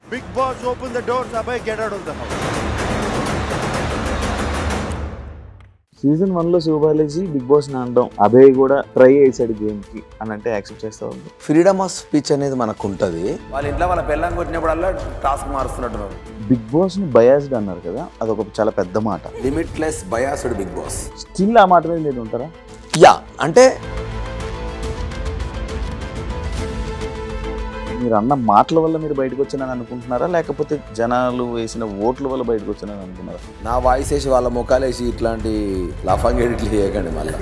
Big boss, open the doors, Abhay, get out of the house. Season 1లో Sivabalaji Bigg Boss ని అనడం, అభయ్ కూడా try చేశాడు గేమ్ కి అని అంటే యాక్సెప్ట్ చేస్తా ఉంది. ఫ్రీడమ్ ఆఫ్ స్పీచ్ అనేది మనకు ఉంటుంది. వాళ్ళ ఇంట్లో వాళ్ళ పిల్లల్ని కొట్టినప్పుడల్లా టాస్క్ మారుస్తున్నట్టున్నారు. బిగ్ బాస్ ని బయాస్డ్ అన్నారు కదా, అదొక చాలా పెద్ద మాట. Limitless biased Bigg Boss. Still ఆ మాట మీద మీరు ఉంటారా? యా, అంటే మీరు అన్న మాటల వల్ల మీరు బయటకు వచ్చానని అనుకుంటున్నారా, లేకపోతే జనాలు వేసిన ఓట్ల వల్ల బయటకు వచ్చానని అనుకున్నారా? నా వాయిస్ వేసి వాళ్ళ ముఖాలు వేసి ఇట్లాంటి లాఫాంగ్ ఎడిట్లు చేయకండి. మళ్ళీ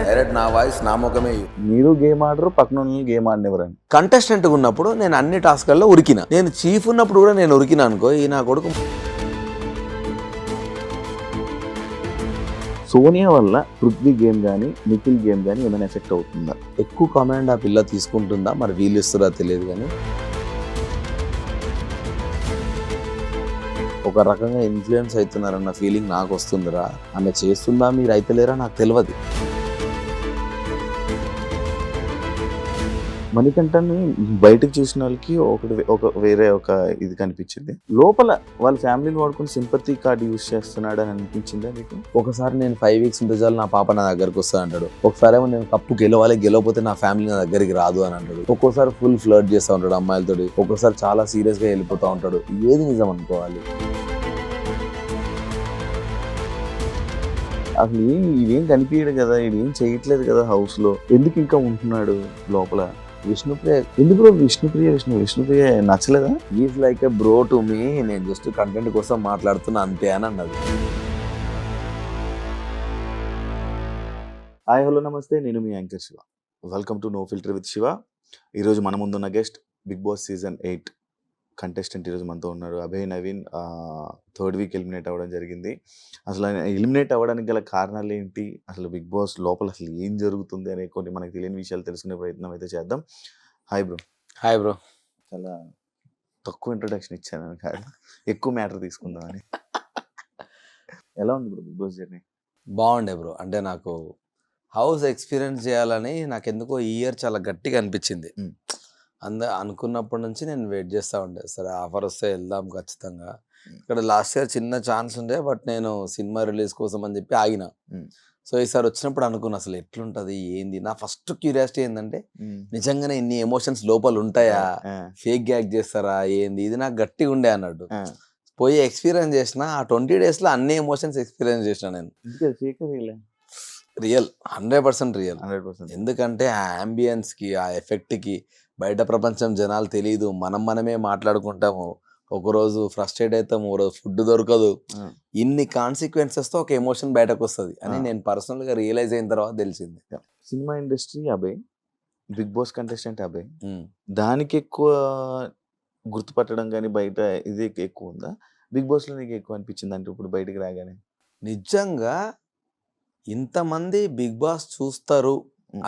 డైరెక్ట్ నా వాయిస్ నా ముఖమే. మీరు గేమ్ ఆడరు, పక్కన వాళ్ళని గేమ్ ఆడినవరని. కంటెస్టెంట్ ఉన్నప్పుడు నేను అన్ని టాస్క్లలో ఉరికిన. నేను చీఫ్ ఉన్నప్పుడు కూడా నేను ఉరికిన అనుకో, ఈ నా కొడుకు. సోనియా వల్ల పృథ్వీ గేమ్ కానీ నిఖిల్ గేమ్ కానీ ఏమైనా ఎఫెక్ట్ అవుతుందా? ఎక్కువ కామెంట్ ఆ పిల్ల తీసుకుంటుందా, మరి వీళ్ళు ఇస్తారా తెలియదు. కానీ ఒక రకంగా ఇన్ఫ్లుయెన్స్ అవుతున్నారన్న ఫీలింగ్ నాకు వస్తుందిరా. ఆమె చేస్తుందా, మీరు అయితలేరా నాకు తెలియదు. మణికంఠని బయటకు చూసిన వాళ్ళకి వేరే ఒక ఇది కనిపించింది. లోపల వాళ్ళ ఫ్యామిలీని వాడుకుని సింపతి కార్డు యూజ్ చేస్తున్నాడు అని అనిపించిందా మీకు? ఒకసారి నేను 5 weeks ఉంటే చాలు నా పాప నా దగ్గరకు వస్తా అంటాడు. ఒకసారి ఏమో నేను కప్పు గెలవకపోతే నా ఫ్యామిలీ నా దగ్గరికి రాదు అని అంటాడు. ఒక్కోసారి ఫుల్ ఫ్లర్ట్ చేస్తూ ఉంటాడు అమ్మాయిలతోటి. ఒక్కోసారి చాలా సీరియస్ గా వెళ్ళిపోతూ ఉంటాడు. ఏది నిజం అనుకోవాలి? అసలు ఇవేం కనిపించడు కదా, ఇదేం చేయట్లేదు కదా హౌస్ లో, ఎందుకు ఇంకా ఉంటున్నాడు లోపల? విష్ణుప్రియ ఎందుకు విష్ణుప్రియ నచ్చలేదా? Is like a bro to me, నేను జస్ట్ కంటెంట్ కోసం మాట్లాడుతున్నా అంతే అని అన్నది. హాయ్ హలో నమస్తే, నేను మీ anchor Shiva. Welcome to no filter with Shiva. ఈరోజు మన ముందున్న guest Bigg Boss season 8 contestant ఈరోజు మనతో ఉన్నారు. Abhay Naveen 3rd week eliminate అవ్వడం జరిగింది. అసలు ఆయన ఎలిమినేట్ అవ్వడానికి గల కారణాలు ఏంటి, అసలు బిగ్ బాస్ లోపల అసలు ఏం జరుగుతుంది అనే కొన్ని మనకు తెలియని విషయాలు తెలుసుకునే ప్రయత్నం అయితే చేద్దాం. Hi bro. Hi bro. చాలా తక్కువ ఇంట్రొడక్షన్ ఇచ్చాను, ఎక్కువ మ్యాటర్ తీసుకుందామని. ఎలా ఉంది బ్రో బిగ్ బాస్ జర్నీ? బాగుండే బ్రో. అంటే నాకు హౌస్ ఎక్స్పీరియన్స్ చేయాలని నాకు ఎందుకో ఈ ఇయర్ చాలా గట్టిగా అనిపించింది. అనుకున్నప్పటి నుంచి నేను వెయిట్ చేస్తూ ఉండే, సరే ఆఫర్ వస్తే వెళ్దాం ఖచ్చితంగా. ఇక్కడ లాస్ట్ ఇయర్ చిన్న ఛాన్స్ ఉండే, బట్ నేను సినిమా రిలీజ్ కోసం అని చెప్పి ఆగిన. సో ఈసారి వచ్చినప్పుడు అనుకున్నా అసలు ఎట్లుంటది ఏంది. నా ఫస్ట్ క్యూరియాసిటీ ఏంటంటే నిజంగానే ఇన్ని ఎమోషన్స్ లోపల ఉంటాయా, ఫేక్ యాక్ట్ చేస్తారా ఏంది, ఇది నాకు గట్టిగా ఉండే అన్నట్టు. పోయి ఎక్స్పీరియన్స్ చేసిన ఆ 20 days లో అన్ని ఎమోషన్స్ ఎక్స్పీరియన్స్ చేసిన నేను. Real 100% real. ఎందుకంటే ఆ అంబియన్స్ కి, ఆ ఎఫెక్ట్ కి బయట ప్రపంచం జనాలు తెలియదు. మనమే మాట్లాడుకుంటాము. ఒకరోజు ఫ్రస్ట్రేట్ అవుతాము, ఒకరోజు ఫుడ్ దొరకదు. ఇన్ని కాన్సిక్వెన్సెస్ తో ఒక ఎమోషన్ బయటకు వస్తుంది అని నేను పర్సనల్ గా రియలైజ్ అయిన తర్వాత తెలిసింది. Cinema industry Abhay, Bigg Boss contestant Abhay, దానికి ఎక్కువ గుర్తుపట్టడం కానీ బయట ఇది ఎక్కువ ఉందా? బిగ్ బాస్ లో నీకు ఎక్కువ అనిపించింది అంటే ఇప్పుడు బయటకు రాగానే? నిజంగా ఇంతమంది బిగ్ బాస్ చూస్తారు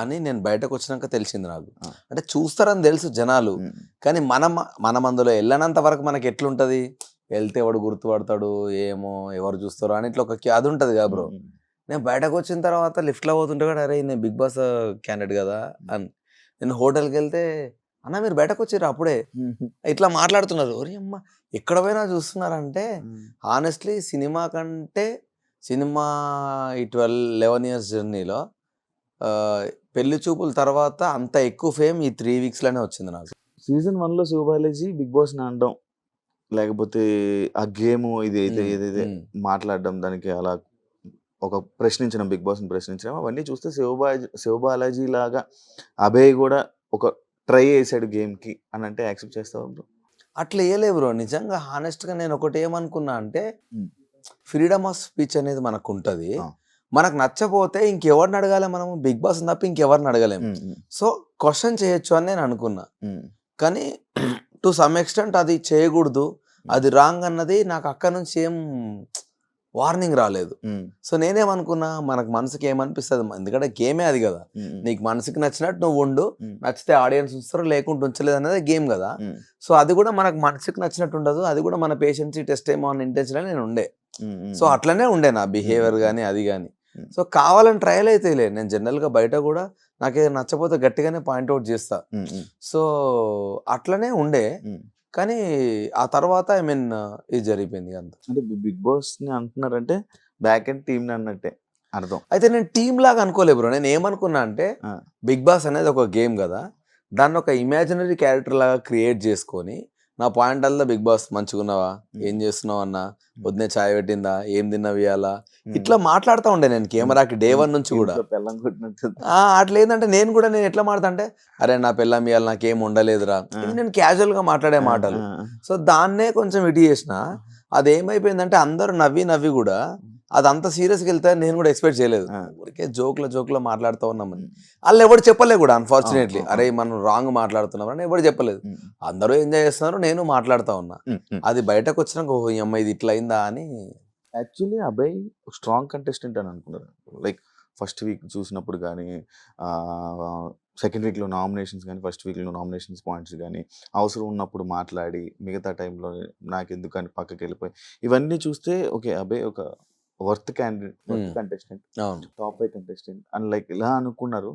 అని నేను బయటకు వచ్చినాక తెలిసింది నాకు. అంటే చూస్తారని తెలుసు జనాలు, కానీ మనం అందులో వెళ్ళనంత వరకు మనకి ఎట్లుంటది, వెళ్తే ఎవడు గుర్తుపడతాడు ఏమో, ఎవరు చూస్తారో అని ఇట్లా ఒక అది ఉంటది కదా బ్రో. నేను బయటకు వచ్చిన తర్వాత లిఫ్ట్లో పోతుంటే కూడా అరే నేను బిగ్ బాస్ క్యాండిడేట్ కదా అని. నేను హోటల్కి వెళ్తే అన్న మీరు బయటకు వచ్చారు అప్పుడే ఇట్లా మాట్లాడుతున్నారు. ఒరే అమ్మ ఎక్కడ పోయినా చూస్తున్నారంటే హానెస్ట్లీ సినిమా ఈ 11 years జర్నీలో పెళ్లి చూపుల తర్వాత అంత ఎక్కువ ఫేమ్ ఈ 3 weeks లోనే వచ్చింది నాకు. సీజన్ 1లో శివబాలాజీ బిగ్ బాస్ ని అనడం, లేకపోతే ఆ గేమ్ ఏదైతే మాట్లాడడం, దానికి అలా ఒక ప్రశ్నించడం, బిగ్ బాస్ ని ప్రశ్నించడం, అవన్నీ చూస్తే శివబాలాజీ లాగా అభయ్ కూడా ఒక ట్రై చేశాడు గేమ్ కి అని అంటే యాక్సెప్ట్ చేస్తావా బ్రో? అట్లా వేయలే బ్రో. నిజంగా హానెస్ట్ గా నేను ఒకటి ఏమనుకున్నా అంటే ఫ్రీడమ్ ఆఫ్ స్పీచ్ అనేది మనకు ఉంటుంది. మనకు నచ్చపోతే ఇంకెవరిని అడగాలి మనము? బిగ్ బాస్ తప్ప ఇంకెవరిని అడగలేము. సో క్వశ్చన్ చేయొచ్చు అని నేను అనుకున్నా. కానీ టు సమ్ ఎక్స్టెంట్ అది చేయకూడదు, అది రాంగ్ అన్నది నాకు అక్కడ నుంచి ఏం వార్నింగ్ రాలేదు. సో నేనేమనుకున్నా, మనకు మనసుకి ఏమనిపిస్తుంది, ఎందుకంటే గేమే అది కదా. నీకు మనసుకి నచ్చినట్టు నువ్వు ఉండు, నచ్చితే ఆడియన్స్ ఉంచుతారు, లేకుంటే ఉంచలేదు అనేది గేమ్ కదా. సో అది కూడా మనకు మనసుకి నచ్చినట్టు ఉండదు, అది కూడా మన పేషెన్సీ టెస్ట్ ఏమో అన్న ఇంటెన్షన్ నేను ఉండే. సో అట్లనే ఉండే నా బిహేవియర్ కానీ అది కానీ. సో కావాలని ట్రయల్ అయితే లేదు. నేను జనరల్గా బయట కూడా నాకేదో నచ్చపోతే గట్టిగానే పాయింట్అవుట్ చేస్తా. సో అట్లనే ఉండే. కానీ ఆ తర్వాత ఐ మీన్ ఇది జరిగిపోయింది అంత. అంటే బిగ్ బాస్ ని అంటున్నారంటే బ్యాక్ అండ్ టీమ్ అన్నట్టే అర్థం. అయితే నేను టీమ్ లాగా అనుకోలేదు బ్రో. నేను ఏమనుకున్నా అంటే బిగ్ బాస్ అనేది ఒక గేమ్ కదా, దాన్ని ఒక ఇమాజినరీ క్యారెక్టర్ లాగా క్రియేట్ చేసుకొని నా పాయింట్ అల్లా బిగ్ బాస్ మంచిగున్నావా, ఏం చేస్తున్నావు అన్న, పొద్దునే చాయ్ పెట్టిందా, ఏం తిన్నావు ఇవాళ, ఇట్లా మాట్లాడుతూ ఉండే నేను కెమెరాకి డే 1 నుంచి కూడా. అట్లా ఏంటంటే నేను ఎట్లా మాట్లాడతా అంటే, అరే నా పిల్లం ఇవాళ నాకేం ఉండలేదురా, ఇది నేను క్యాజువల్ గా మాట్లాడే మాటలు. సో దాన్నే కొంచెం ఇటు చేసిన. అదేమైపోయిందంటే అందరూ నవ్వి కూడా అదంతా సీరియస్గా వెళ్తే నేను కూడా ఎక్స్పెక్ట్ చేయలేదు. ఊరికే జోక్లో మాట్లాడుతూ ఉన్నామని వాళ్ళు ఎవరు చెప్పలేదు కూడా అన్ఫార్చునేట్లీ. అరే మనం రాంగ్ మాట్లాడుతున్నాం అని ఎవరు చెప్పలేదు. అందరూ ఎంజాయ్ చేస్తున్నారు, నేను మాట్లాడుతూ ఉన్నా. అది బయటకు వచ్చినాక ఓహో ఈ అమ్మాయి ఇది ఇట్లా అయిందా అని. యాక్చువల్లీ అబ్బాయి స్ట్రాంగ్ కంటెస్టెంట్ అని అనుకున్నారు. లైక్ ఫస్ట్ వీక్ చూసినప్పుడు కానీ, సెకండ్ వీక్లో నామినేషన్స్ కానీ, ఫస్ట్ వీక్లో నామినేషన్స్ పాయింట్స్ కానీ, అవసరం ఉన్నప్పుడు మాట్లాడి మిగతా టైంలో నాకు ఎందుకు అని పక్కకి వెళ్ళిపోయి, ఇవన్నీ చూస్తే ఓకే అబ్బాయి ఒక వర్త్ కంటెస్టెంట్, టాప్ 5 కంటెస్టెంట్ అని లైక్ ఇలా అనుకున్నారు.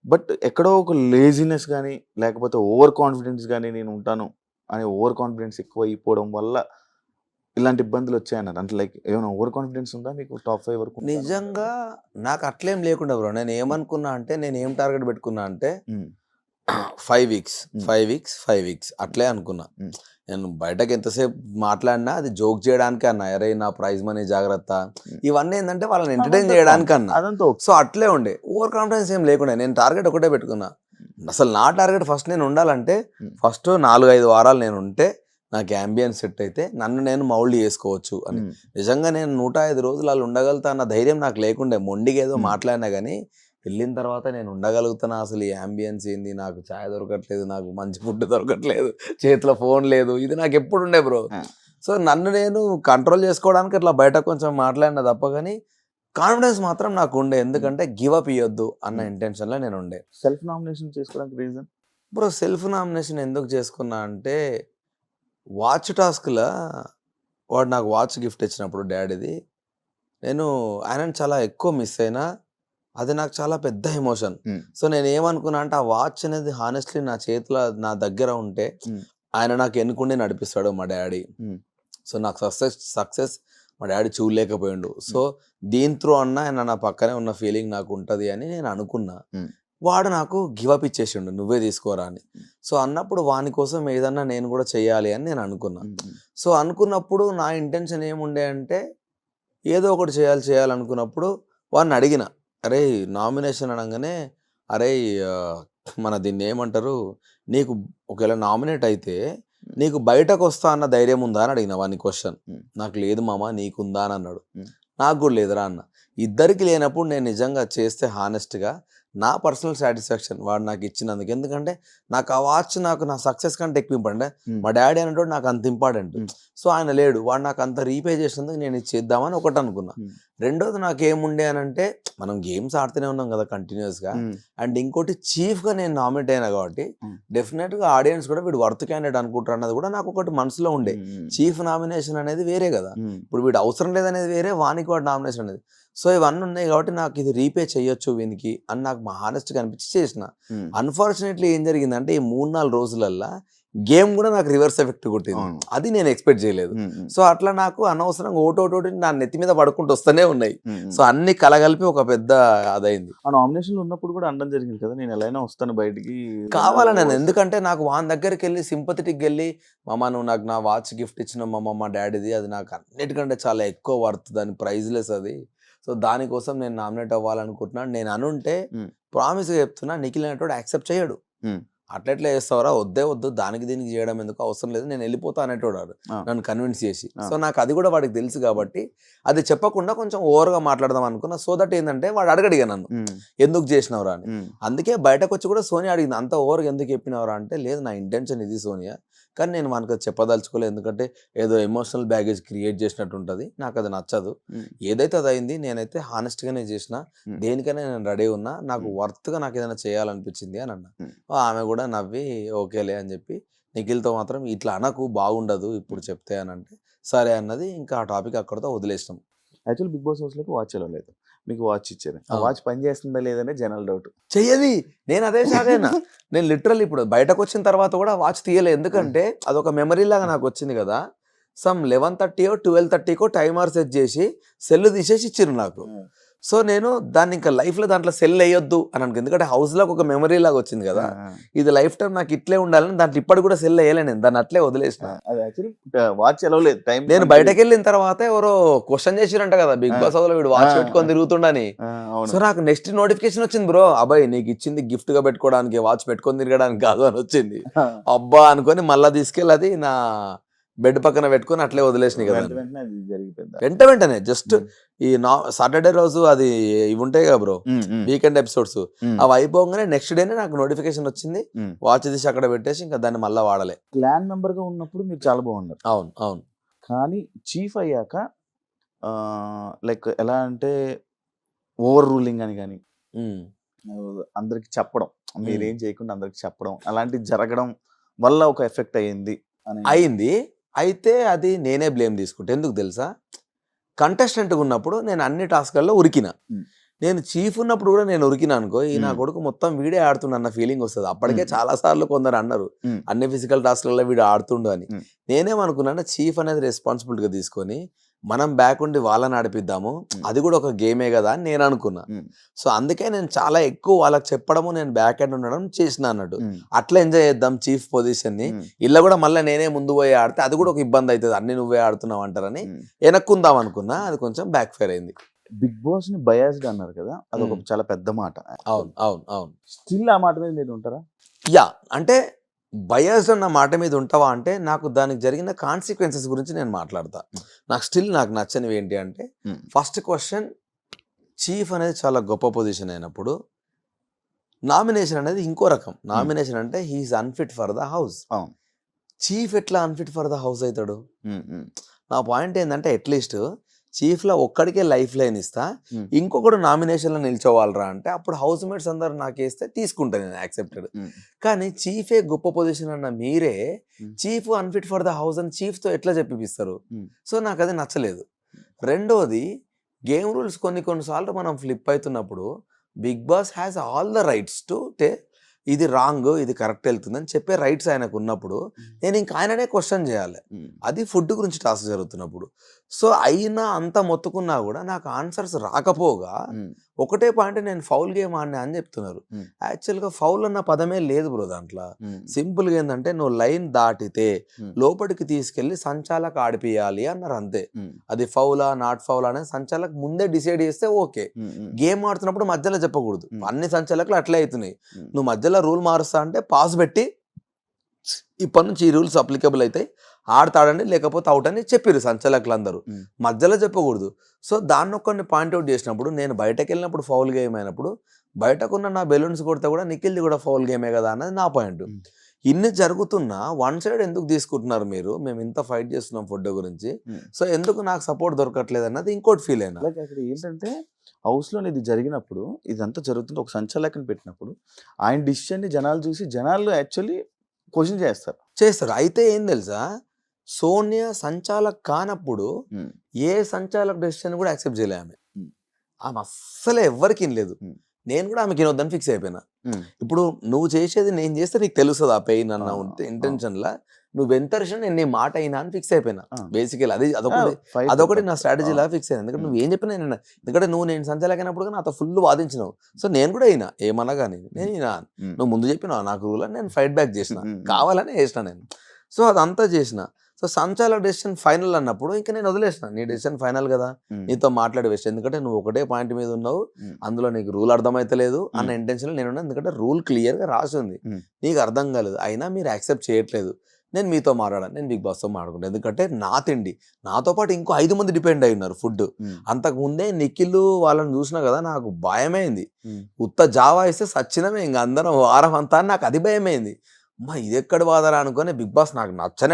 బట్ ఎక్కడో ఒక లేజినెస్ కానీ, లేకపోతే ఓవర్ కాన్ఫిడెన్స్ కానీ, నేను ఉంటాను అని ఓవర్ కాన్ఫిడెన్స్ ఎక్కువ అయిపోవడం వల్ల ఇలాంటి ఇబ్బందులు వచ్చాయన్నారు. అంటే లైక్ ఏమైనా ఓవర్ కాన్ఫిడెన్స్ ఉందా మీకు టాప్ 5 వరకు? నిజంగా నాకు అట్లేం లేకుండా బ్రో. నేను ఏమనుకున్నా అంటే, నేను ఏం టార్గెట్ పెట్టుకున్నా అంటే 5 వీక్స్ అట్లే అనుకున్నా. నేను బయటకు ఎంతసేపు మాట్లాడినా అది జోక్ చేయడానికి అన్నా, అరే నా ప్రైజ్ మనీ జాగ్రత్త, ఇవన్నీ ఏంటంటే వాళ్ళని ఎంటర్టైన్ చేయడానికి అన్నా. సో అట్లే ఉండే, ఓవర్ కాన్ఫిడెన్స్ ఏం లేకుండా నేను టార్గెట్ ఒకటే పెట్టుకున్నా. అసలు నా టార్గెట్ ఫస్ట్ నేను ఉండాలంటే, ఫస్ట్ 4-5 వారాలు నేను ఉంటే నాకు యాంబియన్స్ సెట్ అయితే నన్ను నేను మౌల్డ్ చేసుకోవచ్చు అని. నిజంగా నేను 105 రోజులు వాళ్ళు ఉండగలుగుతా అన్న ధైర్యం నాకు లేకుండే. మొండిగా ఏదో మాట్లాడినా కానీ వెళ్ళిన తర్వాత నేను ఉండగలుగుతానా, అసలు ఈ యాంబియన్స్ ఏంది, నాకు ఛాయ్ దొరకట్లేదు, నాకు మంచి ఫుడ్ దొరకట్లేదు, చేతిలో ఫోన్ లేదు, ఇది నాకు ఎప్పుడు ఉండే బ్రో. సో నన్ను నేను కంట్రోల్ చేసుకోవడానికి అట్లా బయట కొంచెం మాట్లాడినా తప్ప, కానీ కాన్ఫిడెన్స్ మాత్రం నాకు ఉండే. ఎందుకంటే గివ్ అప్ ఇవ్వద్దు అన్న ఇంటెన్షన్లో నేను ఉండే. సెల్ఫ్ నామినేషన్ చేసుకోవడానికి రీజన్ బ్రో, సెల్ఫ్ నామినేషన్ ఎందుకు చేసుకున్నా అంటే, వాచ్ టాస్క్లో వాడు నాకు వాచ్ గిఫ్ట్ ఇచ్చినప్పుడు డాడీది, నేను ఆయనను చాలా ఎక్కువ మిస్ అయినా. అది నాకు చాలా పెద్ద ఎమోషన్. సో నేను ఏమనుకున్నా అంటే, ఆ వాచ్ అనేది హానెస్ట్లీ నా చేతిలో నా దగ్గర ఉంటే ఆయన నాకు ఎన్నుకుండి నడిపిస్తాడు మా డాడీ. సో నాకు సక్సెస్ మా డాడీ చూడలేకపోయిండు. సో దీని త్రూ అన్న ఆయన నా పక్కనే ఉన్న ఫీలింగ్ నాకు ఉంటుంది అని నేను అనుకున్నా. వాడు నాకు గివప్ ఇచ్చేసిండు, నువ్వే తీసుకోరా అని. సో అన్నప్పుడు వాని కోసం ఏదన్నా నేను కూడా చెయ్యాలి అని నేను అనుకున్నా. సో అనుకున్నప్పుడు నా ఇంటెన్షన్ ఏముండే అంటే, ఏదో ఒకటి చేయాలనుకున్నప్పుడు వాడిని అడిగిన, అరే నామినేషన్ అనగానే, అరే మన దీన్ని ఏమంటారు, నీకు ఒకవేళ నామినేట్ అయితే నీకు బయటకు వస్తా అన్న ధైర్యం ఉందా అని అడిగిన వాని క్వశ్చన్. నాకు లేదు మామ, నీకుందా అని అన్నాడు. నాకు కూడా లేదురా అన్న. ఇద్దరికి లేనప్పుడు నేను నిజంగా చేస్తే హానెస్ట్గా నా పర్సనల్ సాటిస్ఫాక్షన్ వాడు నాకు ఇచ్చినందుకు. ఎందుకంటే నాకు ఆ వాచ్ నాకు నా సక్సెస్ కంటే ఎక్కువ ఇంపార్టెంట్. మా డాడీ అనేటోడు నాకు అంత ఇంపార్టెంట్. సో ఆయన లేడు, వాడు నాకు అంత రీపే చేసినందుకు నేను ఇది చేద్దామని ఒకటి అనుకున్నా. రెండోది నాకేముండే అని అంటే, మనం గేమ్స్ ఆడుతూనే ఉన్నాం కదా కంటిన్యూస్గా. అండ్ ఇంకోటి చీఫ్గా నేను నామినేట్ అయినా కాబట్టి డెఫినెట్గా ఆడియన్స్ కూడా వీడు వర్త్ క్యాండిడేట్ అనుకుంటారు అన్నది కూడా నాకు ఒకటి మనసులో ఉండే. చీఫ్ నామినేషన్ అనేది వేరే కదా, ఇప్పుడు వీడు అవసరం లేదనేది వేరే, వానికి వాడు నామినేషన్ అనేది. సో ఇవన్నీ ఉన్నాయి కాబట్టి నాకు ఇది రీపే చేయొచ్చు వీనికి అని నాకు మా హానెస్ట్గా అనిపించి చేసిన. అన్ఫార్చునేట్లీ ఏం జరిగిందంటే, ఈ 3-4 రోజులల్లా గేమ్ కూడా నాకు రివర్స్ ఎఫెక్ట్ కొట్టింది. అది నేను ఎక్స్పెక్ట్ చేయలేదు. సో అట్లా నాకు అనవసరంగా ఓటోటి నా నెత్తి మీద పడుకుంటూ వస్తూనే ఉన్నాయి. సో అన్ని కలగలిపి ఒక పెద్ద అదైంది. ఆ నామినేషన్ ఉన్నప్పుడు కూడా అనడం జరిగింది కదా, నేను ఎలా అయినా వస్తాను బయటికి కావాలని నేను. ఎందుకంటే నాకు వాని దగ్గరికి వెళ్ళి సింపథెటిక్ వెళ్ళి, మామ నువ్వు నాకు నా వాచ్ గిఫ్ట్ ఇచ్చిన మా డాడీది, అది నాకు అన్నిటికంటే చాలా ఎక్కువ వర్త్, దాని ప్రైజ్లెస్ అది. సో దానికోసం నేను నామినేట్ అవ్వాలనుకుంటున్నాను. నేను అనుంటే ప్రామిస్గా చెప్తున్నా, నిఖిల్ అనేటోడు యాక్సెప్ట్ చేయడు. అట్లెట్లా చేస్తావరా, వద్దు దానికి దీనికి చేయడం ఎందుకు, అవసరం లేదు, నేను వెళ్ళిపోతా అనేటోడు నన్ను కన్విన్స్ చేసి. సో నాకు అది కూడా వాడికి తెలుసు కాబట్టి అది చెప్పకుండా కొంచెం ఓవర్గా మాట్లాడదాం అనుకున్నా. సో దట్ ఏంటంటే వాడు అడగడిగా నన్ను, ఎందుకు చేసినవరా అని. అందుకే బయటకు వచ్చి కూడా సోనియా అడిగింది, అంత ఓవర్గా ఎందుకు చెప్పినవరా అంటే, లేదు నా ఇంటెన్షన్ ఇది సోనియా, కానీ నేను మనకు చెప్పదలుచుకోలేదు. ఎందుకంటే ఏదో ఎమోషనల్ బ్యాగేజ్ క్రియేట్ చేసినట్టు ఉంటుంది, నాకు అది నచ్చదు. ఏదైతే అది అయింది, నేనైతే హానెస్ట్గానే చేసిన, దేనికైనా నేను రెడీ ఉన్నా, నాకు వర్త్గా నాకు ఏదైనా చేయాలనిపించింది అని అన్నా. ఆమె కూడా నవ్వి ఓకేలే అని చెప్పి, నిఖిల్తో మాత్రం ఇట్లా అనకు బాగుండదు ఇప్పుడు చెప్తే అని అంటే సరే అన్నది. ఇంకా ఆ టాపిక్ అక్కడితో వదిలేసినాం. యాక్చువల్ బిగ్ బాస్ హౌస్లోకి వాచ్ వెళ్ళలేదు. మీకు వాచ్ ఇచ్చారు. ఆ ఆ. వాచ్ పని చేస్తుందా లేదనే జనాల డౌట్. చెయ్యది. నేను అదే షాక్ అయినా. నేను లిటరల్లీ ఇప్పుడు బయటకు వచ్చిన తర్వాత కూడా వాచ్ తీయలే. ఎందుకంటే అదొక మెమరీ లాగా నాకు వచ్చింది కదా. సమ్ 11:30 12:30 టైమర్ సెట్ చేసి సెల్ తీసేసి ఇచ్చిర్రు నాకు. సో నేను దాన్ని ఇంకా లైఫ్లో దాంట్లో సెల్ వేయొద్దు అని అనుకో. ఎందుకంటే హౌస్లోకి ఒక మెమరీ లాగా వచ్చింది కదా. ఇది లైఫ్ టైం నాకు ఇట్లే ఉండాలని దాంట్లో ఇప్పటికి కూడా సెల్ వేయలే. నేను దాన్ని అట్లే వదిలేసిన. అది యాక్చువల్లీ వాచ్ ఎలా లేదు టైం. నేను బయటకు వెళ్ళిన తర్వాత ఎవరో క్వశ్చన్ చేసిరంట కదా బిగ్ బాస్ హౌస్ లో వీడు వాచ్ పెట్టుకొని తిరుగుతుండని. సో నాకు నెక్స్ట్ నోటిఫికేషన్ వచ్చింది, బ్రో అబ్బాయి నీకు ఇచ్చింది గిఫ్ట్ గా పెట్టుకోవడానికి, వాచ్ పెట్టుకొని తిరగడానికి కాదు అని వచ్చింది. అబ్బా అనుకొని మళ్ళీ తీసుకెళ్ళి అది నా బెడ్ పక్కన పెట్టుకొని అట్లే వదిలేసినాయి కదా. వెంటనే జస్ట్ ఈ సాటర్డే రోజు అది ఇవి ఉంటాయి కదా బ్రో, వీకెండ్ ఎపిసోడ్స్, అవి అయిపోగానే నెక్స్ట్ డేనే నాకు నోటిఫికేషన్ వచ్చింది. వాచ్ తీసి అక్కడ పెట్టేసి ఇంకా దాన్ని మళ్ళీ వాడలే. క్లాన్ మెంబర్ గా ఉన్నప్పుడు మీరు చాలా బాగున్నారు. అవును అవును. కానీ చీఫ్ అయ్యాక లైక్ ఎలా అంటే ఓవర్ రూలింగ్ అని కానీ అందరికి చెప్పడం, మీరేం చేయకుండా అందరికి చెప్పడం అలాంటివి జరగడం వల్ల ఒక ఎఫెక్ట్ అయింది. అయితే అది నేనే బ్లేమ్ తీసుకుంటా. ఎందుకు తెలుసా, కంటెస్టెంట్గా ఉన్నప్పుడు నేను అన్ని టాస్క్లలో ఉరికిన. నేను చీఫ్ ఉన్నప్పుడు కూడా నేను ఉరికినా అనుకో, ఈ నా కొడుకు మొత్తం వీడే ఆడుతుండ అన్న ఫీలింగ్ వస్తుంది. అప్పటికే చాలా సార్లు కొందరు అన్నారు అన్ని ఫిజికల్ టాస్క్లలో వీడు ఆడుతుండు అని. నేనేమనుకున్నా, చీఫ్ అనేది రెస్పాన్సిబిలిటీగా తీసుకొని మనం బ్యాక్ ఉండి వాళ్ళని నడిపిద్దాము, అది కూడా ఒక గేమే కదా అని నేను అనుకున్నా. సో అందుకే నేను చాలా ఎక్కువ వాళ్ళకి చెప్పడము, నేను బ్యాక్ ఎండ్ ఉండడం చేసిన అన్నట్టు. అట్లా ఎంజాయ్ చేద్దాం చీఫ్ పొజిషన్ ని. ఇలా కూడా మళ్ళీ నేనే ముందు పోయి ఆడితే అది కూడా ఒక ఇబ్బంది అవుతుంది, అన్ని నువ్వే ఆడుతున్నావు అంటారని వెనక్కుందాం అనుకున్నా. అది కొంచెం బ్యాక్ ఫైర్ అయింది. బిగ్ బాస్ ని బయాస్డ్ అన్నారు కదా, అది ఒక చాలా పెద్ద మాట. అవును అవును అవును. స్టిల్ ఆ మాట మీద మీరు ఉంటారా? యా, అంటే బయాస్డ్ అన్న మాట మీద ఉంటావా అంటే, నాకు దానికి జరిగిన కాన్సిక్వెన్సెస్ గురించి నేను మాట్లాడతా. నాకు నచ్చనివి ఏంటి అంటే, ఫస్ట్ క్వశ్చన్, చీఫ్ అనేది చాలా గొప్ప పొజిషన్ అయినప్పుడు నామినేషన్ అనేది ఇంకో రకం. నామినేషన్ అంటే he is unfit for the house. Chief ఎట్లా అన్ఫిట్ ఫర్ ద హౌస్ అవుతాడు? నా పాయింట్ ఏంటంటే, అట్లీస్ట్ చీఫ్లో ఒక్కడికే లైఫ్ లైన్ ఇస్తా, ఇంకొకడు నామినేషన్లో నిల్చోవాలరా అంటే అప్పుడు హౌస్ మేట్స్ అందరు నాకేస్తే తీసుకుంటాను, నేను యాక్సెప్టెడ్. కానీ చీఫే గొప్ప పొజిషన్ అన్న మీరే chief unfit for the house అని చీఫ్తో ఎట్లా చెప్పిస్తారు? సో నాకు అది నచ్చలేదు. రెండోది, గేమ్ రూల్స్ కొన్నిసార్లు మనం ఫ్లిప్ అవుతున్నప్పుడు Bigg Boss has all the rights to ఇది రాంగ్, ఇది కరెక్ట్ వెళ్తుందని చెప్పే రైట్స్ ఆయనకు ఉన్నప్పుడు నేను ఇంకా ఆయననే క్వశ్చన్ చేయాలి. అది ఫుడ్ గురించి టాస్క్ జరుగుతున్నప్పుడు. సో అయినా అంత మొత్తుకున్నా కూడా నాకు ఆన్సర్స్ రాకపోగా ఒకటే పాయింట్, నేను ఫౌల్ గేమ్ ఆడినా అని చెప్తున్నారు. యాక్చువల్గా ఫౌల్ అన్న పదమే లేదు బ్రో దాంట్లో. సింపుల్గా ఏంటంటే, నువ్వు లైన్ దాటితే లోపలికి తీసుకెళ్లి సంచాలకు ఆడిపియాలి అన్నారు, అంతే. అది ఫౌలా నాట్ ఫౌలా అనేది సంచాలకు ముందే డిసైడ్ చేస్తే ఓకే. గేమ్ ఆడుతున్నప్పుడు మధ్యలో చెప్పకూడదు. అన్ని సంచాలకు అట్లే అవుతున్నాయి. నువ్వు మధ్యలో రూల్ మారుస్తా అంటే పాస్ పెట్టి ఇప్పటి నుంచి ఈ రూల్స్ అప్లికబుల్ అవుతాయి, ఆడతాడండి లేకపోతే అవుట్ అని చెప్పారు సంచాలకులు అందరూ. మధ్యలో చెప్పకూడదు. సో దాన్ని ఒక్కడిని పాయింట్అవుట్ చేసినప్పుడు, నేను బయటకు వెళ్ళినప్పుడు ఫౌల్ గేమ్ అయినప్పుడు బయటకున్న నా బెలూన్స్ కొడితే కూడా నిఖిల్ది కూడా ఫౌల్ గేమే కదా అన్నది నా పాయింట్. ఇన్ని జరుగుతున్నా వన్ సైడ్ ఎందుకు తీసుకుంటున్నారు మీరు? మేము ఇంత ఫైట్ చేస్తున్నాం ఫుడ్ గురించి, సో ఎందుకు నాకు సపోర్ట్ దొరకట్లేదు అన్నది ఇంకోటి ఫీల్ అయినా. అక్కడ ఏంటంటే, హౌస్లో ఇది జరిగినప్పుడు, ఇదంతా జరుగుతుంటే ఒక సంచాలకుని పెట్టినప్పుడు ఆయన డిసిషన్ని జనాలు చూసి జనాలు యాక్చువల్లీ క్వశ్చన్ చేస్తారు. అయితే ఏం తెలుసా, సోనియా సంచాలక్ కానప్పుడు ఏ సంచాలక్ డెసిషన్ కూడా యాక్సెప్ట్ చేయలే ఆమె. ఆమె అస్సలే ఎవ్వరికి లేదు. నేను కూడా ఆమెకి వినొద్దని ఫిక్స్ అయిపోయినా. ఇప్పుడు నువ్వు చేసేది నేను చేస్తే నీకు తెలుస్తుంది ఆ పెయిన్ అన్న ఇంటెన్షన్లా. నువ్వు ఎంత నేను నీ మాట అయినా అని ఫిక్స్ అయిపోయినా. బేసికల్ అదొకటి నా స్ట్రాటజీలా ఫిక్స్ అయింది. ఎందుకంటే నువ్వు ఏం చెప్పినా నేను, ఎందుకంటే నువ్వు సంచాలకైనప్పుడు నాతో ఫుల్ వాదించినావు. సో నేను కూడా అయినా ఏమన్నా కానీ నేను నువ్వు ముందు చెప్పినావు నాకు రూల్ అని నేను ఫైట్ బ్యాక్ చేసిన, కావాలని వేసిన నేను. సో అదంతా చేసిన. సో సంచాలక డెసిషన్ ఫైనల్ అన్నప్పుడు ఇంకా నేను వదిలేసిన, నీ డెసిషన్ ఫైనల్ కదా, నీతో మాట్లాడి వేస్ట్. ఎందుకంటే నువ్వు ఒకటే పాయింట్ మీద ఉన్నావు, అందులో నీకు రూల్ అర్థమైతలేదు అన్న ఇంటెన్షన్ నేను. ఎందుకంటే రూల్ క్లియర్గా రాసి ఉంది, నీకు అర్థం కాలేదు, అయినా మీరు యాక్సెప్ట్ చేయట్లేదు. నేను మీతో మాట్లాడాను, నేను బిగ్ బాస్తో మాట్లాడుకుంటాను. ఎందుకంటే నా తిండి, నాతో పాటు ఇంకో 5 మంది డిపెండ్ అయి ఉన్నారు ఫుడ్. అంతకు ముందే నిఖిల్ వాళ్ళని చూసినా కదా నాకు భయమైంది. ఉత్త జావా ఇస్తే సచ్చినమే ఇంకా అందరం వారం అంతా, నాకు అది భయమైంది. అమ్మా ఇది ఎక్కడ బాధరా అనుకుని బిగ్ బాస్ నాకు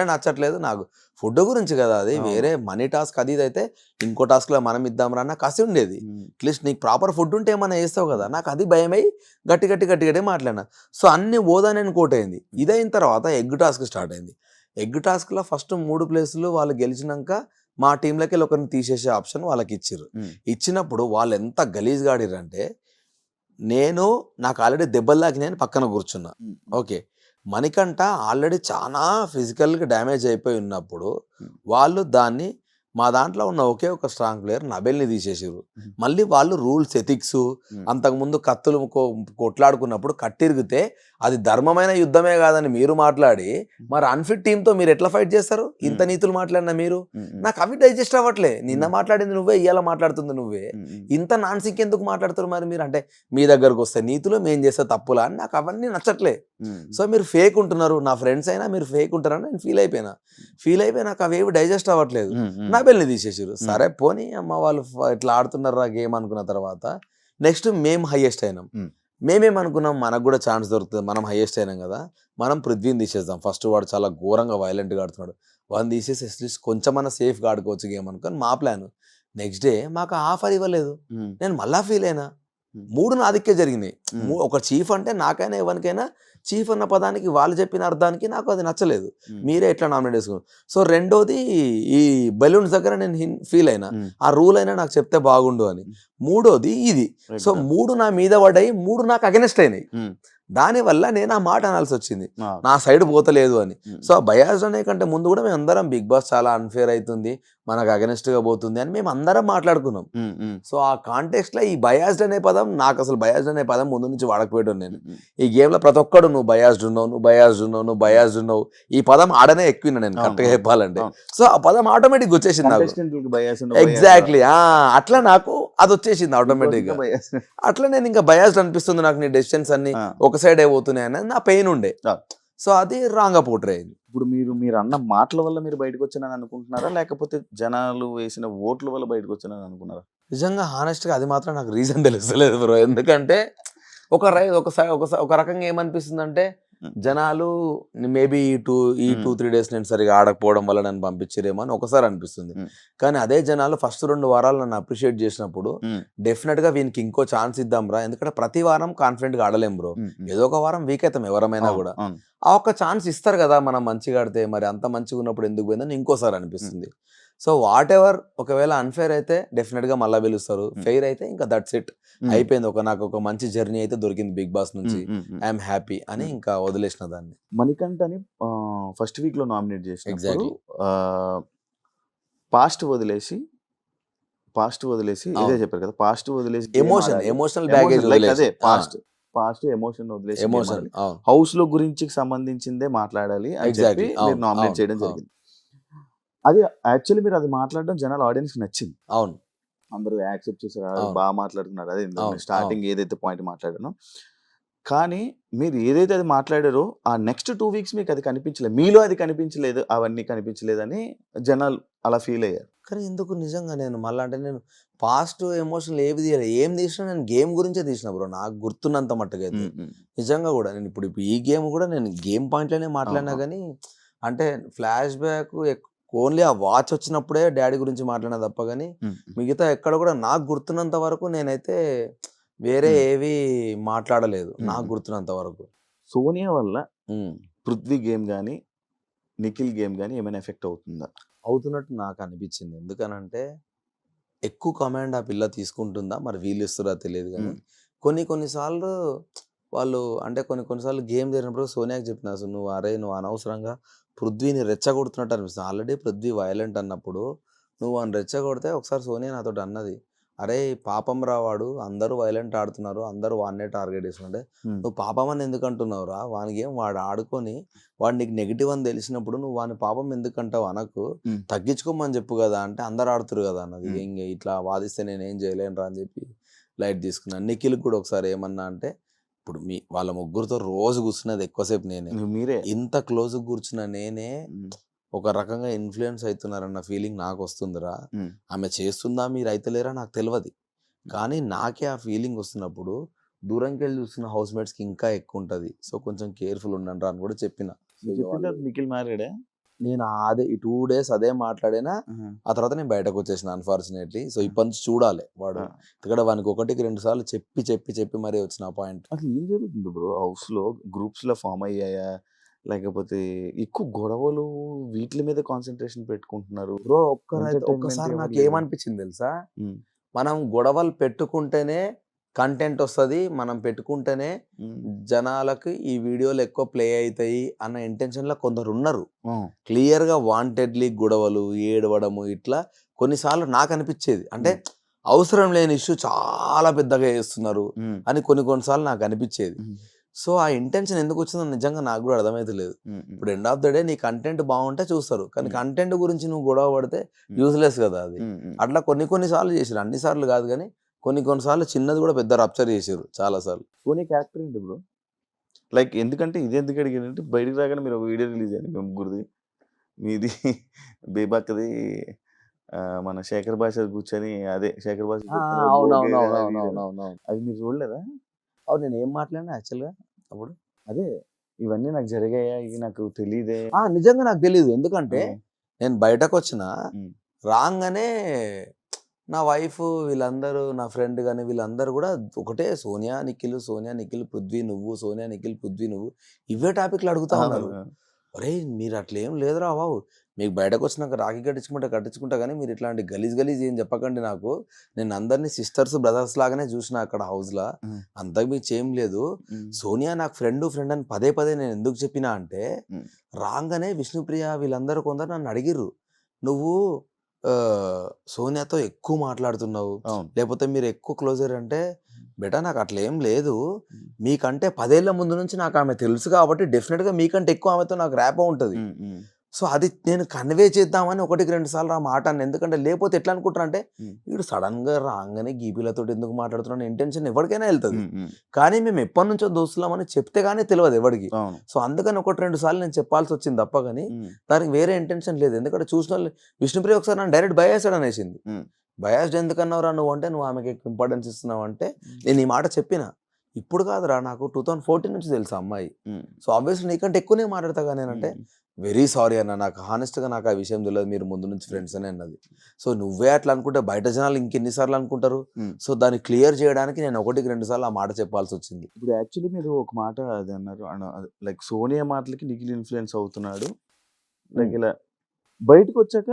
నచ్చట్లేదు. నాకు ఫుడ్ గురించి కదా, అది వేరే మనీ టాస్క్ అది ఇది అయితే ఇంకో టాస్క్లో మనం ఇద్దాంరా అన్న కసి ఉండేది. అట్లీస్ట్ నీకు ప్రాపర్ ఫుడ్ ఉంటే ఏమన్నా వేస్తావు కదా, నాకు అది భయమై గట్టి మాట్లాడినా. సో అన్ని ఓదా నేను కోటైంది. ఇదైన తర్వాత ఎగ్ టాస్క్ స్టార్ట్ అయింది. ఎగ్ టాస్క్లో ఫస్ట్ 3 ప్లేసులు వాళ్ళు గెలిచినాక మా టీంలోకి వెళ్ళి ఒకరిని తీసేసే ఆప్షన్ వాళ్ళకి ఇచ్చిర్రు. ఇచ్చినప్పుడు వాళ్ళు ఎంత గలీజ్గా ఆడిర్రంటే నాకు ఆల్రెడీ దెబ్బలు తాకినాయని పక్కన కూర్చున్నా. ఓకే, మణికంఠ ఆల్రెడీ చాలా ఫిజికల్గా డ్యామేజ్ అయిపోయి ఉన్నప్పుడు వాళ్ళు దాన్ని మా దాంట్లో ఉన్న ఒకే ఒక స్ట్రాంగ్ ప్లేయర్ నబెల్ని తీసేసారు. మళ్ళీ వాళ్ళు రూల్స్ ఎథిక్స్ అంతకుముందు కత్తులు కొట్లాడుకున్నప్పుడు కట్టిరిగితే అది ధర్మమైన యుద్ధమే కాదని మీరు మాట్లాడి మరి అన్ఫిట్ టీంతో మీరు ఎట్లా ఫైట్ చేస్తారు? ఇంత నీతులు మాట్లాడినా మీరు, నాకు అవి డైజెస్ట్ అవ్వట్లే. నిన్న మాట్లాడింది నువ్వే, ఇవాళ మాట్లాడుతుంది నువ్వే, ఇంత నాన్సింక్ ఎందుకు మాట్లాడుతారు మరి మీరు? అంటే మీ దగ్గరకు వస్తే నీతులు, మేము చేస్తే తప్పులా అని నాకు అవన్నీ నచ్చట్లే. సో మీరు ఫేక్ ఉంటున్నారు, నా ఫ్రెండ్స్ అయినా మీరు ఫేక్ ఉంటారని నేను ఫీల్ అయిపోయినా నాకు అవేవి డైజెస్ట్ అవ్వట్లేదు. నబెల్ని తీసేసారు. సరే పోనీ అమ్మ వాళ్ళు ఇట్లా ఆడుతున్నారా గేమ్ అనుకున్న తర్వాత నెక్స్ట్ మేము హైయెస్ట్ అయినాం. మేమేమనుకున్నాం, మనకు కూడా ఛాన్స్ దొరుకుతుంది, మనం హైయెస్ట్ అయినాం కదా, మనం పృథ్వీని తీసేద్దాం. ఫస్ట్ వాడు చాలా ఘోరంగా వైలెంట్గా ఆడుతున్నాడు, వాడిని తీసేసి అట్లీస్ట్ కొంచెమన్నా సేఫ్గా ఆడుకోవచ్చు గేమ్ అనుకొని మా ప్లాన్. నెక్స్ట్ డే మాకు ఆఫర్ ఇవ్వలేదు. నేను మళ్ళా ఫీల్ అయినా. 3 నాదిక్కే జరిగినాయి. ఒక చీఫ్ అంటే నాకైనా ఎవరికైనా చీఫ్ అన్న పదానికి వాళ్ళు చెప్పిన అర్థానికి నాకు అది నచ్చలేదు. మీరే ఎట్లా నామినేట్ చేసుకున్నారు? సో రెండోది ఈ బెలూన్స్ దగ్గర నేను ఫీల్ అయినా, ఆ రూల్ అయినా నాకు చెప్తే బాగుండు అని. మూడోది ఇది. సో 3 నా మీద పడ్డాయి, 3 నాకు అగెనెస్ట్ అయినాయి. దానివల్ల నేను ఆ మాట అనాల్సి వచ్చింది, నా సైడ్ పోతలేదు అని. సో ఆ బయాస్డ్ అనే కంటే ముందు కూడా మేము అందరం బిగ్ బాస్ చాలా అన్ఫేర్ అవుతుంది, మనకు అగెనెస్ట్ గా పోతుంది అని మేము అందరం మాట్లాడుకున్నాం. సో ఆ కాంటెక్స్ట్ లో ఈ బయాస్డ్ అనే పదం, నాకు అసలు బయాస్డ్ అనే పదం ముందు నుంచి వాడకపోయాడు. నేను ఈ గేమ్ లో ప్రతి ఒక్కడు నువ్వు బయాస్డ్ ఉన్నావు ఈ పదం ఆడనే ఎక్కువ నేను కరెక్ట్ గా చెప్పాలంటే. సో ఆ పదం ఆటోమేటిక్ వచ్చేసింది నాకు. ఎగ్జాక్ట్లీ అట్లా నాకు అది వచ్చేసింది ఆటోమేటిక్ గా. అట్లా నేను ఇంకా బయాస్డ్ అనిపిస్తుంది నాకు, నీ డెసిషన్స్ అన్ని ఒక సైడ్ అయిపోతున్నాయి అనేది నా పెయిన్ ఉండే. సో అది రాంగ్ గా పోర్ట్రే అయింది. ఇప్పుడు మీరు అన్న మాటల వల్ల మీరు బయటకు వచ్చానని అనుకుంటున్నారా, లేకపోతే జనాలు వేసిన ఓట్ల వల్ల బయటకు వచ్చానని అనుకున్నారా? నిజంగా హానెస్ట్ గా అది మాత్రం నాకు రీజన్ తెలుస్తలేదు బ్రో. ఎందుకంటే ఒక రకంగా ఏమనిపిస్తుంది అంటే జనాలు మేబీ ఈ 2-3 డేస్ నేను సరిగా ఆడకపోవడం వల్ల నన్ను పంపించారేమో అని ఒకసారి అనిపిస్తుంది. కానీ అదే జనాలు ఫస్ట్ 2 వారాలు నన్ను అప్రిషియేట్ చేసినప్పుడు డెఫినెట్ గా వీనికి ఇంకో ఛాన్స్ ఇద్దాం రా, ఎందుకంటే ప్రతి వారం కాన్ఫిడెంట్ గా ఆడలేం బ్రో, ఏదో ఒక వారం వీక్ అవుతాం ఎవరమైనా కూడా. ఆ ఒక్క ఛాన్స్ ఇస్తారు కదా మనం మంచిగా ఆడితే, మరి అంత మంచిగా ఉన్నప్పుడు ఎందుకు పోయిందని ఇంకోసారి అనిపిస్తుంది. సో వాట్ ఎవర్, ఒకవేళ అన్ఫేర్ అయితే డెఫినెట్ గా మళ్ళీ పిలుస్తారు, ఫెయిర్ అయితే ఇంకా దట్స్ ఇట్, అయిపోయింది. నాకు ఒక మంచి జర్నీ అయితే దొరికింది బిగ్ బాస్ నుంచి, ఐఎమ్ హ్యాపీ అని ఇంకా వదిలేసిన దాన్ని. మణికంఠని ఫస్ట్ వీక్ లో నామినేట్ చేసి ఎగ్జాక్ట్లీ పాస్ట్ వదిలేసి ఇదే చెప్పారు కదా, పాస్ట్ వదిలేసి ఎమోషనల్ బ్యాగేజ్ అదే పాస్ట్ ఎమోషన్ వదిలేసి హౌస్ లో గురించి సంబంధించిందే మాట్లాడాలి అని చెప్పి మీరు నామినేట్ చేయడం జరిగింది. అది యాక్చువల్లీ మీరు అది మాట్లాడడం జనాల ఆడియన్స్ నచ్చింది. అవును, అందరూ యాక్సెప్ట్ చేశారు, బాగా మాట్లాడుతున్నారు. అదే స్టార్టింగ్ ఏదైతే పాయింట్ మాట్లాడానో, కానీ మీరు ఏదైతే అది మాట్లాడారో ఆ నెక్స్ట్ 2 వీక్స్ మీకు అది కనిపించలేదు, మీలో అది కనిపించలేదు, అవన్నీ కనిపించలేదని జనాలు అలా ఫీల్ అయ్యారు. కానీ ఎందుకు నిజంగా నేను మళ్ళీ అంటే నేను పాస్ట్ ఎమోషనల్ ఏవి తీయలేదు, ఏం తీసినా నేను గేమ్ గురించే తీసిన బ్రో, నాకు గుర్తున్నంత మట్టుగా అయితే. నిజంగా కూడా నేను ఇప్పుడు ఈ గేమ్ కూడా నేను గేమ్ పాయింట్లోనే మాట్లాడినా, కానీ అంటే ఫ్లాష్ బ్యాక్ ఓన్లీ ఆ వాచ్ వచ్చినప్పుడే డాడీ గురించి మాట్లాడినా తప్ప, కానీ మిగతా ఎక్కడ కూడా నాకు గుర్తున్నంత వరకు నేనైతే వేరే ఏవి మాట్లాడలేదు నాకు గుర్తున్నంత వరకు. సోనియా వల్ల పృథ్వీ గేమ్ కానీ నిఖిల్ గేమ్ కానీ ఏమైనా ఎఫెక్ట్ అవుతుందా? అవుతున్నట్టు నాకు అనిపించింది. ఎందుకనంటే ఎక్కువ కమాండ్ ఆ పిల్ల తీసుకుంటుందా, మరి వీళ్ళు ఇస్తారా తెలియదు, కానీ కొన్నిసార్లు వాళ్ళు అంటే కొన్నిసార్లు గేమ్ జరిగినప్పుడు సోనియాకి చెప్పిన, అసలు నువ్వు అనవసరంగా పృథ్వీని రెచ్చగొడుతున్నట్టు అనిపిస్తుంది. ఆల్రెడీ పృథ్వీ వైలెంట్ అన్నప్పుడు నువ్వు అని రెచ్చగొడితే, ఒకసారి సోనియా నాతో అన్నది, అరే పాపం రావాడు, అందరూ వైలెంట్ ఆడుతున్నారు, అందరూ వాడినే టార్గెట్ చేస్తుంటే నువ్వు పాపం అని ఎందుకు అంటున్నావురా, వానికి ఏం వాడు ఆడుకొని వాడు నీకు నెగిటివ్ అని తెలిసినప్పుడు నువ్వు వాని పాపం ఎందుకంటావు, అనకు తగ్గించుకోమని చెప్పు కదా అంటే అందరు ఆడుతురు కదా అన్నది, ఇంక ఇట్లా వాదిస్తే నేనేం చేయలేనురా అని చెప్పి లైట్ తీసుకున్నాను. నిఖిల్ కూడా ఒకసారి ఏమన్నా అంటే, ఇప్పుడు వాళ్ళ ముగ్గురితో రోజు కూర్చున్నది ఎక్కువసేపు నేనే, ఇంత క్లోజ్ కూర్చున్న నేనే ఒక రకంగా ఇన్ఫ్లుయెన్స్ అవుతున్నారన్న ఫీలింగ్ నాకు వస్తుందిరా. ఆమె చేస్తుందా, మీరు అయితలేరా నాకు తెలియదు, కానీ నాకే ఆ ఫీలింగ్ వస్తున్నప్పుడు దూరంకి వెళ్ళి చూస్తున్న హౌస్ మేట్స్కి ఇంకా ఎక్కువ ఉంటుంది. సో కొంచెం కేర్ఫుల్ ఉండండి అని కూడా చెప్పిన. నిఖిల్ మ్యారీడే, నేను అదే ఈ 2 days అదే మాట్లాడినా, ఆ తర్వాత నేను బయటకు వచ్చేసిన అన్ఫార్చునేట్లీ. సో ఇప్పటి నుంచి చూడాలి వాడు, ఇక్కడ వానికి 1-2 సార్లు చెప్పి మరీ వచ్చిన పాయింట్. అసలు ఏం జరుగుతుంది బ్రో, హౌస్ లో గ్రూప్స్ లో ఫామ్ అయ్యాయా, లేకపోతే ఎక్కువ గొడవలు వీటి మీద కాన్సన్ట్రేషన్ పెట్టుకుంటున్నారు. బ్రో Entertainment ఒక్కసారి ఎవరు నాకు లేరు. ఏమనిపించింది తెలుసా, ఉమ్, మనం గొడవలు పెట్టుకుంటేనే కంటెంట్ వస్తుంది, మనం పెట్టుకుంటేనే ఉమ్, జనాలకు ఈ వీడియోలు ఎక్కువ ప్లే అవుతాయి అన్న ఇంటెన్షన్లో కొందరు ఉన్నారు. ఉమ్, క్లియర్గా వాంటెడ్లీ గొడవలు ఏడవడము ఇట్లా కొన్నిసార్లు నాకు అనిపించేది. అంటే అవసరం లేని ఇష్యూ చాలా పెద్దగా చేస్తున్నారు ఉమ్, అని కొన్నిసార్లు నాకు అనిపించేది. ఉమ్, సో ఆ ఇంటెన్షన్ ఎందుకు వచ్చిందో నిజంగా నాకు కూడా అర్థమైతలేదు. ఉమ్, ఇప్పుడు ఎండ్ ఆఫ్ ద డే నీ కంటెంట్ బాగుంటే చూస్తారు, కానీ Hmm. కంటెంట్ గురించి నువ్వు గొడవ పడితే యూజ్లెస్ కదా అది. ఉమ్, ఉమ్. అట్లా కొన్నిసార్లు చేసారు, అన్నిసార్లు కాదు కానీ కొన్నిసార్లు చిన్నది కూడా పెద్ద రప్చర్ చేసారు చాలా సార్లు. సోనీ క్యారెక్టర్ ఏంటి బ్రో? లైక్ ఎందుకంటే ఇది ఎందుకు అడిగానంటే బయటికి రాగానే మీరు ఒక వీడియో రిలీజ్ అయ్యింది మీ ముగ్గురిది, మీది బేబాక్ది, మన శేఖర్ భాష కూర్చొని అదే శేఖర్ భాష అవునవునవునవునవునవును. అది మీరు చూడలేదా? అవును, నేను ఏం మాట్లాడినా యాక్చువల్గా అప్పుడు అదే ఇవన్నీ నాకు జరిగాయా, ఇవి నాకు తెలియదే. నిజంగా నాకు తెలియదు. ఎందుకంటే ఆ. నేను బయటకు వచ్చిన ఉమ్, రాగానే నా వైఫ్ వీళ్ళందరూ నా ఫ్రెండ్ కానీ వీళ్ళందరూ కూడా ఒకటే సోనియా నిఖిల్, సోనియా నిఖిల్, పృథ్వీ నువ్వు, సోనియా నిఖిల్, పృథ్వీ నువ్వు, ఇవే టాపిక్లు అడుగుతా ఉన్నారు. అరే మీరు అట్లా ఏం లేదురా బాబు, మీకు బయటకు వచ్చినాక రాఖీ కట్టించుకుంటా కానీ మీరు ఇట్లాంటి గలీజ్ ఏం చెప్పకండి నాకు. నేను అందరినీ సిస్టర్స్ బ్రదర్స్ లాగానే చూసిన అక్కడ హౌస్లో, ఉమ్, అంతకు మించి ఏం లేదు. ఉమ్, సోనియా నాకు ఫ్రెండ్ అని పదే నేను ఎందుకు చెప్పినా అంటే, ఉమ్, రాగానే విష్ణుప్రియ వీళ్ళందరూ కొందరు నన్ను అడిగిర్రు, నువ్వు సోనియాతో ఎక్కువ మాట్లాడుతున్నావు, అవును. లేకపోతే మీరు ఎక్కువ క్లోజర్ అంటే, బేటా నాకు అట్లా ఏం లేదు. ఉమ్, మీకంటే 10 ఏళ్ల ముందు నుంచి నాకు ఆమె తెలుసు కాబట్టి డెఫినెట్గా మీకంటే ఎక్కువ ఆమెతో నాకు ర్యాపో ఉంటుంది. ఉమ్, ఉమ్, సో అది నేను కన్వే చేద్దామని 1-2 సార్లు ఆ మాట అన్న. ఎందుకంటే లేకపోతే ఎట్లా అనుకుంటారు అంటే, ఉమ్, వీడు సడన్గా రాగానే గీపీలతో ఎందుకు మాట్లాడుతున్నాను ఇంటెన్షన్ ఎవరికైనా వెళ్తుంది. ఉమ్, ఉమ్, కానీ మేము ఎప్పటి నుంచో దోస్తున్నామని చెప్తే కానీ తెలియదు ఎవరికి. అవును. సో అందుకని 1-2 సార్లు నేను చెప్పాల్సి వచ్చింది తప్ప కానీ ఉమ్, దానికి వేరే ఇంటెన్షన్ లేదు. ఎందుకంటే చూసిన వాళ్ళు విష్ణుప్రియ ఒకసారి నన్ను డైరెక్ట్ బయాస్డ్ అనేసింది. ఉమ్, బయాస్డ్ ఎందుకన్నావురా నువ్వు అంటే, నువ్వు ఆమెకి ఎక్కువ ఇంపార్టెన్స్ ఇస్తున్నావు అంటే, నేను ఈ మాట చెప్పిన. ఇప్పుడు కాదురా, నాకు 2014 నుంచి తెలుసు ఆ అమ్మాయి. ఉమ్, సో ఆబ్వియస్లీ నీకంటే ఎక్కువనే మాట్లాడతా కానీ నేనంటే, వెరీ సారీ అన్న, నాకు హానెస్ట్గా నాకు ఆ విషయం తెలియదు, మీరు ముందు నుంచి ఫ్రెండ్స్ అనే అన్నది. సో నువ్వే అట్లా అనుకుంటే బయట జనాలు ఇంకెన్నిసార్లు అనుకుంటారు. ఉమ్. సో దాన్ని క్లియర్ చేయడానికి నేను 1-2 సార్లు ఆ మాట చెప్పాల్సి వచ్చింది. ఇప్పుడు యాక్చువల్లీ మీరు ఒక మాట అది అన్నారు, లైక్ సోనియా మాటలకి నిఖిల్ ఇన్ఫ్లుయెన్స్ అవుతున్నాడు, లైక్ ఇలా బయటకు వచ్చాక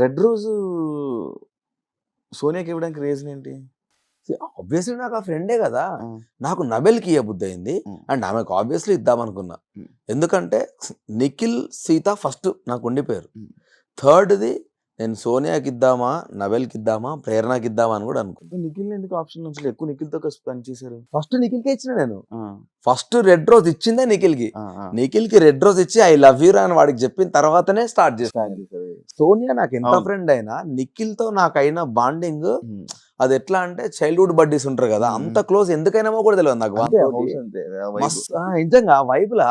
రెడ్ రోజు సోనియాకి ఇవ్వడానికి రీజన్ ఏంటి? ఆబ్వియస్లీ నాకు ఆ ఫ్రెండే కదా. ఆ, నాకు నబెల్కి ఇయ్య బుద్ధి అయింది ఉమ్, అండ్ ఆమెకు ఆబ్వియస్లీ ఇద్దామనుకున్నా. ఉమ్, ఎందుకంటే నిఖిల్ సీత ఫస్ట్ నాకు ఉండిపోయారు. ఉమ్. థర్డ్ది నేను సోనియాకి ఇద్దామా, నబెల్కి ఇద్దామా, ప్రేరణకి ఇద్దామా అని కూడా అనుకున్నా. నిఖిల్ ఎందుకు ఆప్షన్ నుంచి ఎక్కువ నిఖిల్తో కలిసి పని చేశారు? ఫస్ట్ నిఖిల్కే ఇచ్చిన నేను. ఆ, ఫస్ట్ రెడ్ రోజ్ ఇచ్చిందే నిఖిల్కి. ఆ, ఆ. నిఖిల్కి రెడ్ రోజ్ ఇచ్చి ఐ లవ్ యూ అని వాడికి చెప్పిన తర్వాతనే స్టార్ట్ చేస్తాను. స్టార్ట్ చేశారు. సోనియా నాకు ఎంత అవును. ఫ్రెండ్ అయినా నిఖిల్తో నాకైన బాండింగ్ ఉమ్. అది ఎట్లా అంటే చైల్డ్హుడ్ బడ్డీస్ ఉంటారు కదా, అంత క్లోజ్ ఎందుకైనామో కూడా తెలియదు నాకు. అంతే, వానితోటి house అంతే, ఆ vibe. నిజంగా ఆ వైపులా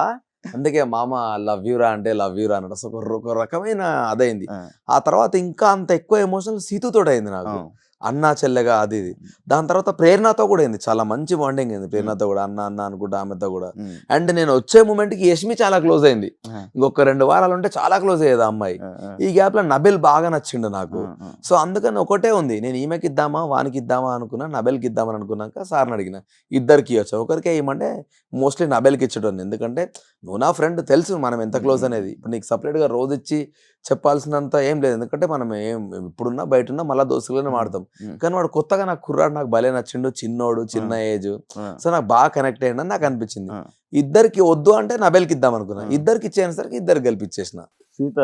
అందుకే మామ లవ్ యూరా అంటే లవ్ యూరా అన్నట్టు అసలు ఒక రకమైన అదైంది. ఆ, ఆ తర్వాత ఇంకా అంత ఎక్కువ ఎమోషనల్ సీతుతో అయింది నాకు, అవును. అన్నా చెల్లెగా అది ఇది. దాని తర్వాత ప్రేరణతో కూడా అయింది, చాలా మంచి బాండింగ్ అయింది ప్రేరణతో కూడా, అన్న అన్న అనుకుంటా ఆమెతో కూడా. ఉమ్, అండ్ నేను వచ్చే మూమెంట్కి యష్మి చాలా క్లోజ్ అయింది. ఆ, ఇంకొక 2 వారాలు ఉంటే చాలా క్లోజ్ అయ్యేది ఆ అమ్మాయి. ఆ, ఆ, ఈ గ్యాప్లో నబెల్ బాగా నచ్చిండు నాకు. ఆ, ఆ. సో అందుకని ఒకటే ఉంది, నేను ఈమెకి ఇద్దామా వానికి ఇద్దామా అనుకున్నా, నబెల్కి ఇద్దామని అనుకున్నాక సార్ని అడిగిన ఇద్దరికి ఇవ్వచ్చు, ఒకరికే ఇవ్వమంటే మోస్ట్లీ నబెల్కి ఇచ్చేటోని. ఎందుకంటే నువ్వు నా ఫ్రెండ్, తెలుసు మనం ఎంత క్లోజ్ అనేది. ఇప్పుడు నీకు సపరేట్గా రోజు ఇచ్చి చెప్పాల్సినంత ఏం లేదు, ఎందుకంటే మనం ఏం ఇప్పుడున్నా బయట మళ్ళీ దోస్తులనే మాడతాం. ఉమ్, కానీ వాడు కొత్తగా నాకు కుర్రాడు నాకు భలే నచ్చిండు, చిన్నోడు, చిన్న ఏజ్. ఆ, సో నాకు బాగా కనెక్ట్ అయ్యింది అని నాకు అనిపించింది. ఆ. ఇద్దరికి వద్దు అంటే నబెల్కి ఇద్దాం అనుకున్నా, ఆ. ఇద్దరికి ఇచ్చేసరికి ఇద్దరు గెలిపించేసిన. సీత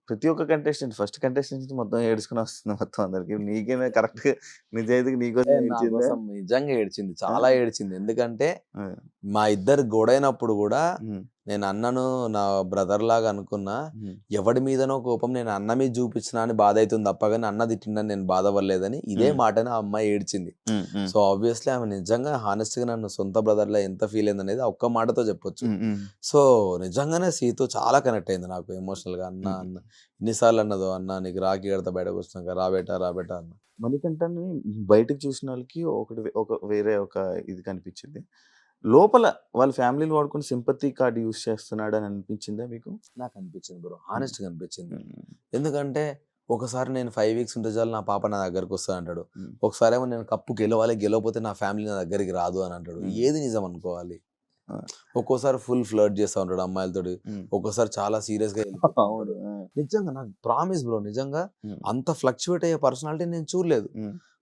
ప్రతి ఒక్క కంటెస్టెంట్ ఫస్ట్ కంటెస్టెంట్ నుంచి మొత్తం ఏడుచుకుని వస్తుంది మొత్తం అందరికి. నీకేనా కరెక్ట్ గా నిజాయితీకి నీకోసం నా ఏడ్చిందా? కోసం నిజంగా ఏడ్చింది, చాలా ఏడ్చింది. ఎందుకంటే ఆ, మా ఇద్దరు గొడవైనప్పుడు కూడా ఉమ్, నేను అన్నను నా బ్రదర్ లాగా అనుకున్నా. ఉమ్, ఎవడి మీదనో కోపం నేను అన్న మీద చూపించినా అని బాధ అవుతుంది తప్ప కానీ అన్న తిట్టిందని నేను బాధపడలేదని ఇదే మాటని ఆ అమ్మాయి ఏడ్చింది. ఉమ్, ఉమ్, సో ఆబ్వియస్లీ ఆమె నిజంగా హానెస్ట్గా నన్ను సొంత బ్రదర్లా ఎంత ఫీల్ అయింది అనేది ఒక్క మాటతో చెప్పొచ్చు. ఉమ్, ఉమ్, సో నిజంగానే సీతో చాలా కనెక్ట్ అయింది నాకు ఎమోషనల్గా. అన్న అన్న ఎన్నిసార్లు అన్నదో, అన్న నీకు రాఖీ కడతా బయటకు వచ్చినాక రాబేటా అన్న. మణికంఠని బయటకు చూసిన వాళ్ళకి ఒక వేరే ఒక ఇది కనిపించింది, లోపల వాళ్ళ ఫ్యామిలీని వాడుకుని సింపతి కార్డ్ యూస్ చేస్తున్నాడు అని అనిపించిందా మీకు? నాకు అనిపించింది బ్రో, హానెస్ట్గా అనిపించింది. ఉమ్, ఎందుకంటే ఒకసారి నేను 5 వీక్స్ ఉంటే చాలు నా పాప నా దగ్గరకు వస్తా అంటాడు, ఉమ్, ఒకసారి ఏమో నేను కప్పు గెలవాలి, గెలవకపోతే నా ఫ్యామిలీ నా దగ్గరికి రాదు అని అంటాడు. ఉమ్. ఏది నిజం అనుకోవాలి? ఒక్కోసారి ఫుల్ ఫ్లర్ట్ చేస్తూ ఉంటాడు అమ్మాయిలతోటి, ఒక్కోసారి చాలా సీరియస్గా అవును. నిజంగా నాకు ప్రామిస్ బ్రో, నిజంగా అంత ఫ్లక్చువేట్ అయ్యే పర్సనాలిటీ నేను చూడలేదు.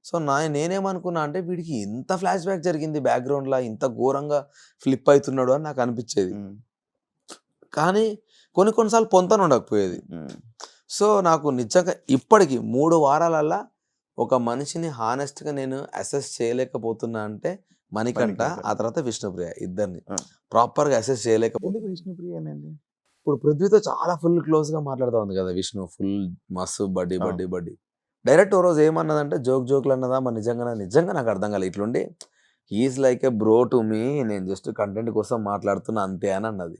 సో నేనేమనుకున్నా అంటే వీడికి ఇంత ఫ్లాష్ బ్యాక్ జరిగింది బ్యాక్గ్రౌండ్ లా, ఇంత ఘోరంగా ఫ్లిప్ అవుతున్నాడు అని నాకు అనిపించేది. కానీ కొన్నిసార్లు పొంతన ఉండకపోయేది. సో నాకు నిజంగా ఇప్పటికి 3 వారాలల్లా ఒక మనిషిని హానెస్ట్గా నేను అసెస్ చేయలేకపోతున్నా అంటే మణికంఠ, ఆ తర్వాత విష్ణుప్రియ, ఇద్దరిని ప్రాపర్గా అసెస్ చేయలేకపోతే. విష్ణుప్రియ ఏమైంది? ఇప్పుడు పృథ్వీతో చాలా ఫుల్ క్లోజ్గా మాట్లాడుతూ ఉంది కదా విష్ణు, ఫుల్ మస్తు బడ్డీ. డైరెక్ట్ ఓ రోజు ఏమన్నదంటే జోకులు అన్నదా, మరి నిజంగా నాకు అర్థం కాలేదు. ఇట్లుండి he is like a bro to me, నేను జస్ట్ కంటెంట్ కోసం మాట్లాడుతున్నా అంతే అని అన్నది.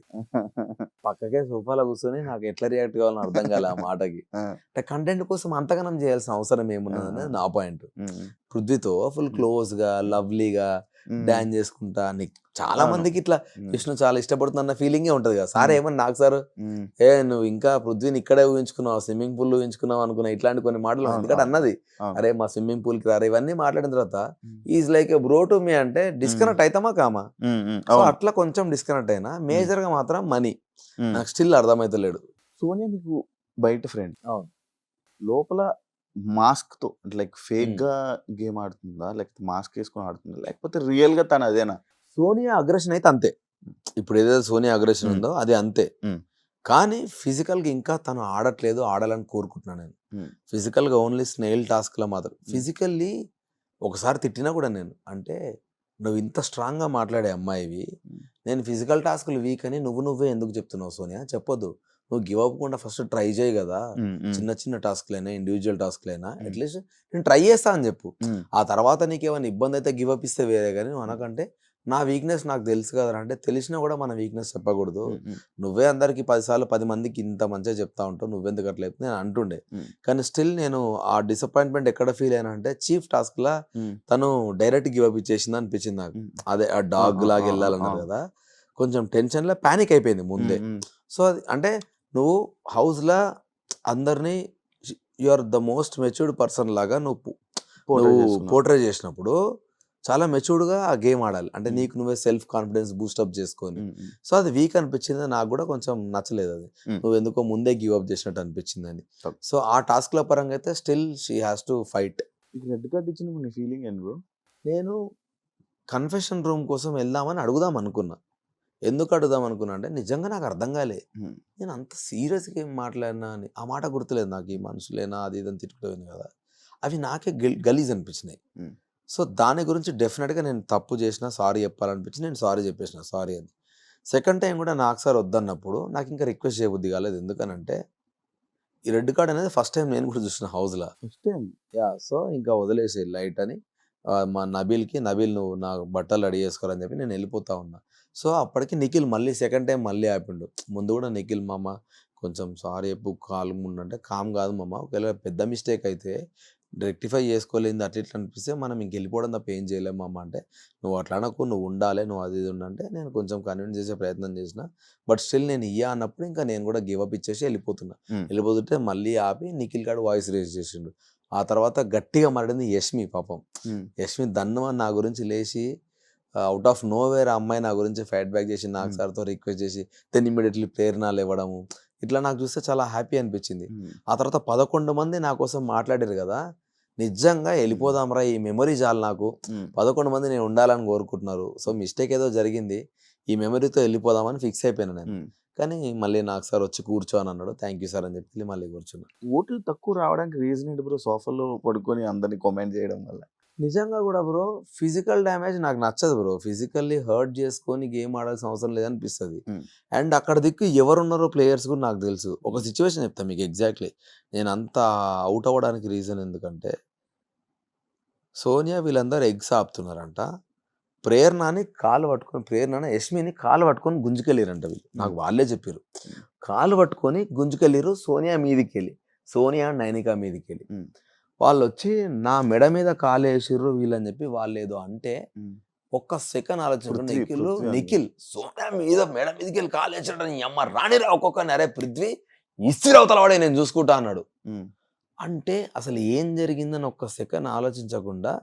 పక్కకే సోఫాలో కూర్చొని నాకు ఎట్లా రియాక్ట్ కావాలని అర్థం కాలే ఆ మాటకి. అంటే కంటెంట్ కోసం అంతగానం చేయాల్సిన అవసరం ఏమున్నదని నా పాయింట్. పృథ్వీతో ఫుల్ క్లోజ్గా లవ్లీగా డాన్స్ చేసుకుంటా, నీకు చాలా మందికి ఇట్లా విష్ణు చాలా ఇష్టపడుతున్న ఫీలింగే ఉంటది కదా. సార్ ఏమన్నా నాకు సార్ నువ్వు ఇంకా పృథ్వీని ఇక్కడే ఊహించుకున్నావు, స్విమ్మింగ్ పూల్ ఊహించుకున్నావు అనుకున్నా, ఇట్లాంటి కొన్ని మాటలు ఎందుకంటే అన్నది. అరే మా స్విమ్మింగ్ పూల్ కి రారు, ఇవన్నీ మాట్లాడిన తర్వాత is like a bro to me అంటే డిస్కనెక్ట్ అవుతామా కామా? సో అట్లా కొంచెం డిస్కనెక్ట్ అయినా. మేజర్ గా మాత్రం మనీ నాకు స్టిల్ అర్థమైతలేడు. సోనియా మీకు బయట ఫ్రెండ్, లోపల మాస్క్ తో లైక్ ఫేక్ గా గేమ్ ఆడుతుందా, లేకపోతే మాస్క్ వేసుకొని ఆడుతుందా, లేకపోతే రియల్ గా తను అదేనా? సోనియా అగ్రెషన్ అయితే అంతే, ఇప్పుడు ఏదైతే సోనియా అగ్రెషన్ ఉందో అది అంతే. కానీ ఫిజికల్ గా ఇంకా తను ఆడట్లేదు, ఆడాలని కోరుకుంటున్నాను నేను. ఫిజికల్ గా ఓన్లీ స్నేల్ టాస్క్ లో మాత్రం. ఫిజికల్లీ ఒకసారి తిట్టినా కూడా నేను, అంటే నువ్వు ఇంత స్ట్రాంగ్ గా మాట్లాడే అమ్మాయివి, నేను ఫిజికల్ టాస్క్లు వీక్ అని నువ్వే ఎందుకు చెప్తున్నావు సోనియా? చెప్పొద్దు. నువ్వు గివ్ అవ్వకుండా ఫస్ట్ ట్రై చేయి కదా, చిన్న టాస్క్లైనా ఇండివిజువల్ టాస్క్లైనా అట్లీస్ట్ నేను ట్రై చేస్తా అని చెప్పు. ఆ తర్వాత నీకేమైనా ఇబ్బంది అయితే గివ్ అప్ ఇస్తే వేరే, కానీ నువ్వు అనకంటే నా వీక్నెస్ నాకు తెలుసు కదా అంటే, తెలిసినా కూడా మన వీక్నెస్ చెప్పకూడదు. నువ్వే అందరికి 10 సార్లు 10 మందికి ఇంత మంచిగా చెప్తా ఉంటావు, నువ్వెందుకు అట్లేదు నేను అంటుండే. కానీ స్టిల్ నేను ఆ డిసప్పాయింట్మెంట్ ఎక్కడ ఫీల్ అయినా అంటే, చీఫ్ టాస్క్ లా తను డైరెక్ట్ గివ్ అప్ ఇచ్చేసింది అనిపించింది నాకు. అదే ఆ డాగ్ లాగా వెళ్ళాలన్నారు కదా, కొంచెం టెన్షన్ లో ప్యానిక్ అయిపోయింది ముందే. సో అది అంటే నువ్వు హౌస్ లా అందరినీ you are the most matured person లాగా నువ్వు పోర్ట్రే చేసినప్పుడు చాలా మెచ్యూర్డ్గా ఆ గేమ్ ఆడాలి. అంటే నీకు నువ్వే సెల్ఫ్ కాన్ఫిడెన్స్ బూస్టప్ చేసుకొని. సో అది వీక్ అనిపించింది నాకు కూడా, కొంచెం నచ్చలేదు అది. నువ్వు ఎందుకో ముందే గివ్ అప్ చేసినట్టు అనిపించింది అని. సో ఆ టాస్క్ల పరంగా అయితే still she has to fight. Red card ఇచ్చిన నీ ఫీలింగ్ ఏంటి బ్రో? నేను కన్ఫెషన్ రూమ్ కోసం వెళ్దామని అడుగుదాం అనుకున్నా. ఎందుకు అడుగుదాం అనుకున్నా అంటే, నిజంగా నాకు అర్థం కాలే నేను అంత సీరియస్గా ఏం మాట్లాడినా అని. ఆ మాట గుర్తులేదు నాకు, ఈ మనుషులేనా అది ఇదని తిట్టుకుపోయింది కదా, అవి నాకే గలీజ్ అనిపించినాయి. సో దాని గురించి డెఫినెట్గా నేను తప్పు చేసిన, సారీ చెప్పాలనిపించి నేను సారీ చెప్పేసిన, సారీ అని. సెకండ్ టైం కూడా నాకు సార్ వద్దన్నప్పుడు నాకు ఇంకా రిక్వెస్ట్ చేయబుద్ధి కాలేదు. ఎందుకనంటే ఈ రెడ్ కార్డ్ అనేది ఫస్ట్ టైం నేను కూడా చూసిన హౌస్లో, ఫస్ట్ టైం. సో ఇంకా వదిలేసే లైట్ అని మా నబీల్ నువ్వు నా బట్టలు రెడీ చేసుకోవాలని చెప్పి నేను వెళ్ళిపోతా ఉన్నా. సో అప్పటికి నిఖిల్ మళ్ళీ సెకండ్ టైం మళ్ళీ ఆపిండు. ముందు కూడా నిఖిల్ మామ కొంచెం సారీ చెప్పు, కామ్ ఉండంటే, కామ్ కాదు మామ, ఒకవేళ పెద్ద మిస్టేక్ అయితే రెక్టిఫై చేసుకోలేదు అట్లా ఇట్లా అనిపిస్తే మనం ఇంక వెళ్ళిపోవడం తప్ప ఏం చేయలేము అమ్మ అంటే, నువ్వు అట్లా అనకు, నువ్వు ఉండాలి, నువ్వు అది ఇది ఉండంటే నేను కొంచెం కన్విన్స్ చేసే ప్రయత్నం చేసిన. బట్ స్టిల్ నేను అన్నప్పుడు ఇంకా నేను కూడా గివ్ అప్ ఇచ్చేసి వెళ్ళిపోతుంటే మళ్ళీ ఆపి నిఖిల్ గాడు వాయిస్ రేజ్ చేసిండు. ఆ తర్వాత గట్టిగా మాట్లాడింది యష్మి. పాపం యష్మి దన్ను అని నా గురించి లేచి అవుట్ ఆఫ్ నో వేర్ ఆ అమ్మాయి నా గురించి ఫీడ్బ్యాక్ చేసి నాకు సార్తో రిక్వెస్ట్ చేసి దెన్ ఇమీడియట్లీ ప్రేరణలు ఇవ్వడము, ఇట్లా నాకు చూస్తే చాలా హ్యాపీ అనిపించింది. ఆ తర్వాత 11 మంది నా కోసం మాట్లాడారు కదా, నిజంగా వెళ్ళిపోదాంరా, ఈ మెమరీ చాలు నాకు. 11 మంది నేను ఉండాలని కోరుకుంటున్నారు. సో మిస్టేక్ ఏదో జరిగింది, ఈ మెమరీతో వెళ్ళిపోదామని ఫిక్స్ అయిపోయాను నేను. కానీ మళ్ళీ నాకు సార్ వచ్చి కూర్చో అని అన్నాడు. థ్యాంక్ యూ సార్ అని చెప్పి మళ్ళీ కూర్చున్నా. ఓట్లు తక్కువ రావడానికి రీజన్ ఏంటి బ్రో? సోఫాలో పడుకొని అందరినీ కామెంట్ చేయడం వల్ల? నిజంగా కూడా బ్రో, ఫిజికల్ డ్యామేజ్ నాకు నచ్చదు బ్రో. ఫిజికల్లీ హర్ట్ చేసుకొని గేమ్ ఆడాల్సిన అవసరం లేదనిపిస్తుంది. అండ్ అక్కడ దిక్కు ఎవరున్నారో ప్లేయర్స్ కూడా నాకు తెలుసు. ఒక సిచ్యువేషన్ చెప్తాను మీకు ఎగ్జాక్ట్లీ, నేను అంత అవుట్ అవ్వడానికి రీజన్ ఎందుకంటే, సోనియా వీళ్ళందరూ ఎగ్స్ ఆపుతున్నారంట, ప్రేరణని కాలు పట్టుకొని, ప్రేరణ యష్మిని కాలు పట్టుకొని గుంజుకెళ్ళిరంట వీళ్ళు. నాకు వాళ్ళే చెప్పారు, కాలు పట్టుకొని గుంజుకెళ్ళిరు సోనియా మీదికి వెళ్ళి, సోనియా నైనికా మీదికి వెళ్ళి. వాళ్ళు వచ్చి నా మెడ మీద కాలు వేసిర్రు వీళ్ళని చెప్పి వాళ్ళు ఏదో అంటే, ఒక్క సెకండ్ ఆలోచన నిఖిల్ సోనియా మీద మెడ మీదకి వెళ్ళి కాలు వేసాడు, అమ్మ రానిరా ఒక్కొక్కరిని, అరే పృథ్వీ ఇస్తిరవతల వాడే నేను చూసుకుంటా అన్నాడు. అంటే అసలు ఏం జరిగిందని ఒక్క సెకండ్ ఆలోచించకుండా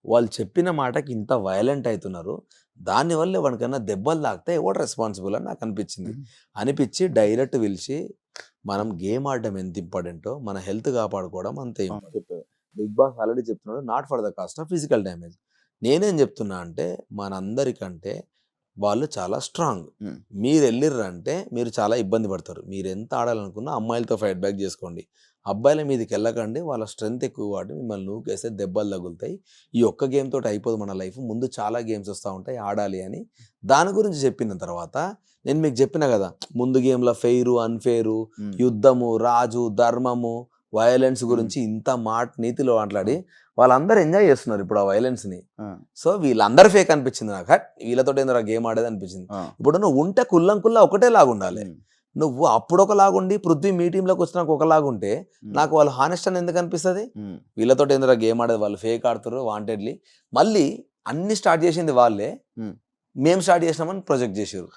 వాళ్ళు చెప్పిన మాటకి ఇంత వైలెంట్ అవుతున్నారు. దానివల్ల వాడికన్నా దెబ్బలు తాకితే ఎవడు రెస్పాన్సిబుల్ అని నాకు అనిపించి డైరెక్ట్ పిలిచి మనం గేమ్ ఆడడం ఎంత ఇంపార్టెంటో మన హెల్త్ కాపాడుకోవడం అంతే ఇంపార్టెంట్. బిగ్ బాస్ ఆల్రెడీ చెప్తున్నాడు, not for the cost of physical damage. నేనేం చెప్తున్నా అంటే మనందరికంటే వాళ్ళు చాలా స్ట్రాంగ్. మీరు వెళ్ళిర్రంటే మీరు చాలా ఇబ్బంది పడతారు. మీరు ఎంత ఆడాలనుకున్నా అమ్మాయిలతో ఫైట్ బ్యాక్ చేసుకోండి. అబ్బాయిల మీదకి వెళ్ళకండి, వాళ్ళ స్ట్రెంత్ ఎక్కువ వాటి మిమ్మల్ని నూకేస్తే దెబ్బలు తగులుతాయి. ఈ ఒక్క గేమ్ తోటి అయిపోదు మన లైఫ్, ముందు చాలా గేమ్స్ వస్తూ ఉంటాయి, ఆడాలి అని దాని గురించి చెప్పిన తర్వాత నేను మీకు చెప్పిన కదా, ముందు గేమ్లో ఫెయిరు అన్ఫెయిరు, యుద్ధము, రాజు, ధర్మము, వైలెన్స్ గురించి ఇంత నీతిలో మాట్లాడి వాళ్ళందరూ ఎంజాయ్ చేస్తున్నారు ఇప్పుడు ఆ వైలెన్స్ని. సో వీళ్ళందరూ ఫేక్ అనిపించింది నాకు. వీళ్ళతో ఏందో గేమ్ ఆడేది అనిపించింది. ఇప్పుడు నువ్వు ఉంటే కుల్లా ఒకటే లాగా ఉండాలి. నువ్వు అప్పుడు ఒకలాగుండి పృథ్వీ మీ టీంలోకి వచ్చినాక ఒకలాగుంటే నాకు వాళ్ళు హానెస్ట్ అని ఎందుకు అనిపిస్తుంది? వీళ్ళతో ఏందో గేమ్ ఆడేది, వాళ్ళు ఫేక్ ఆడుతారు వాంటెడ్లీ. మళ్ళీ అన్ని స్టార్ట్ చేసింది వాళ్ళే, మేము స్టార్ట్ చేసినామని ప్రొజెక్ట్ చేసారు.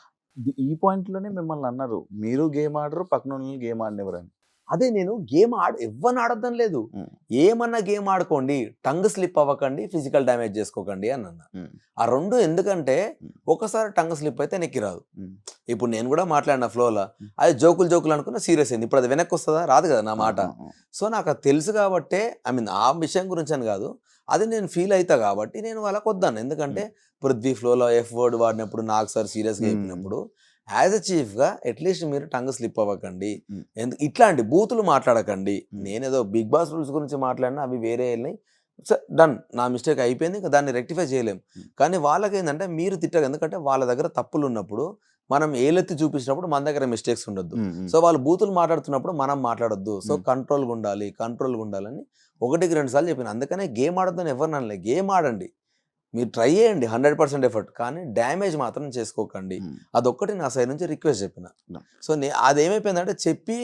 ఈ పాయింట్ లోనే మిమ్మల్ని అన్నారు మీరు గేమ్ ఆడరు, పక్కన గేమ్ ఆడినెవరని. అదే నేను గేమ్ ఎవరిని ఆడొద్దని లేదు, ఏమన్నా గేమ్ ఆడుకోండి, టంగ్ స్లిప్ అవ్వకండి, ఫిజికల్ డ్యామేజ్ చేసుకోకండి అని అన్న. ఆ రెండు ఎందుకంటే ఒకసారి టంగ్ స్లిప్ అయితే నెక్కి రాదు. ఇప్పుడు నేను కూడా మాట్లాడిన ఫ్లోలో అది జోకులు అనుకున్నా సీరియస్ అయింది. ఇప్పుడు అది వెనక్కి వస్తుందా? రాదు కదా నా మాట. సో నాకు అది తెలుసు కాబట్టే, ఆ విషయం గురించి అని కాదు, అది నేను ఫీల్ అవుతా కాబట్టి నేను వాళ్ళకి వద్దాను. ఎందుకంటే పృథ్వీ ఫ్లోలో ఎఫ్ వర్డ్ వాడినప్పుడు నాకు సార్ సీరియస్గా చెప్పినప్పుడు యాజ్ ఎ చీఫ్గా అట్లీస్ట్ మీరు టంగ్ స్లిప్ అవ్వకండి, ఇట్లాంటి బూతులు మాట్లాడకండి. నేనేదో బిగ్ బాస్ రూల్స్ గురించి మాట్లాడినా అవి వేరే వెళ్ళినాయి, డన్, నా మిస్టేక్ అయిపోయింది, ఇంకా దాన్ని రెక్టిఫై చేయలేం. కానీ వాళ్ళకి ఏంటంటే మీరు తిట్టరు, ఎందుకంటే వాళ్ళ దగ్గర తప్పులు ఉన్నప్పుడు మనం ఏలెత్తి చూపించినప్పుడు మన దగ్గర మిస్టేక్స్ ఉండొద్దు. సో వాళ్ళు బూతులు మాట్లాడుతున్నప్పుడు మనం మాట్లాడొద్దు. సో కంట్రోల్గా ఉండాలని 1-2 సార్లు చెప్పిన. అందుకనే గేమ్ ఆడొద్దని ఎవరిని అనలే, గేమ్ ఆడండి, మీరు ట్రై చేయండి 100% ఎఫర్ట్, కానీ డ్యామేజ్ మాత్రం చేసుకోకండి. అదొక్కటి నా సైడ్ నుంచి రిక్వెస్ట్ చెప్పిన. సో అదేమైపోయిందంటే చెప్పి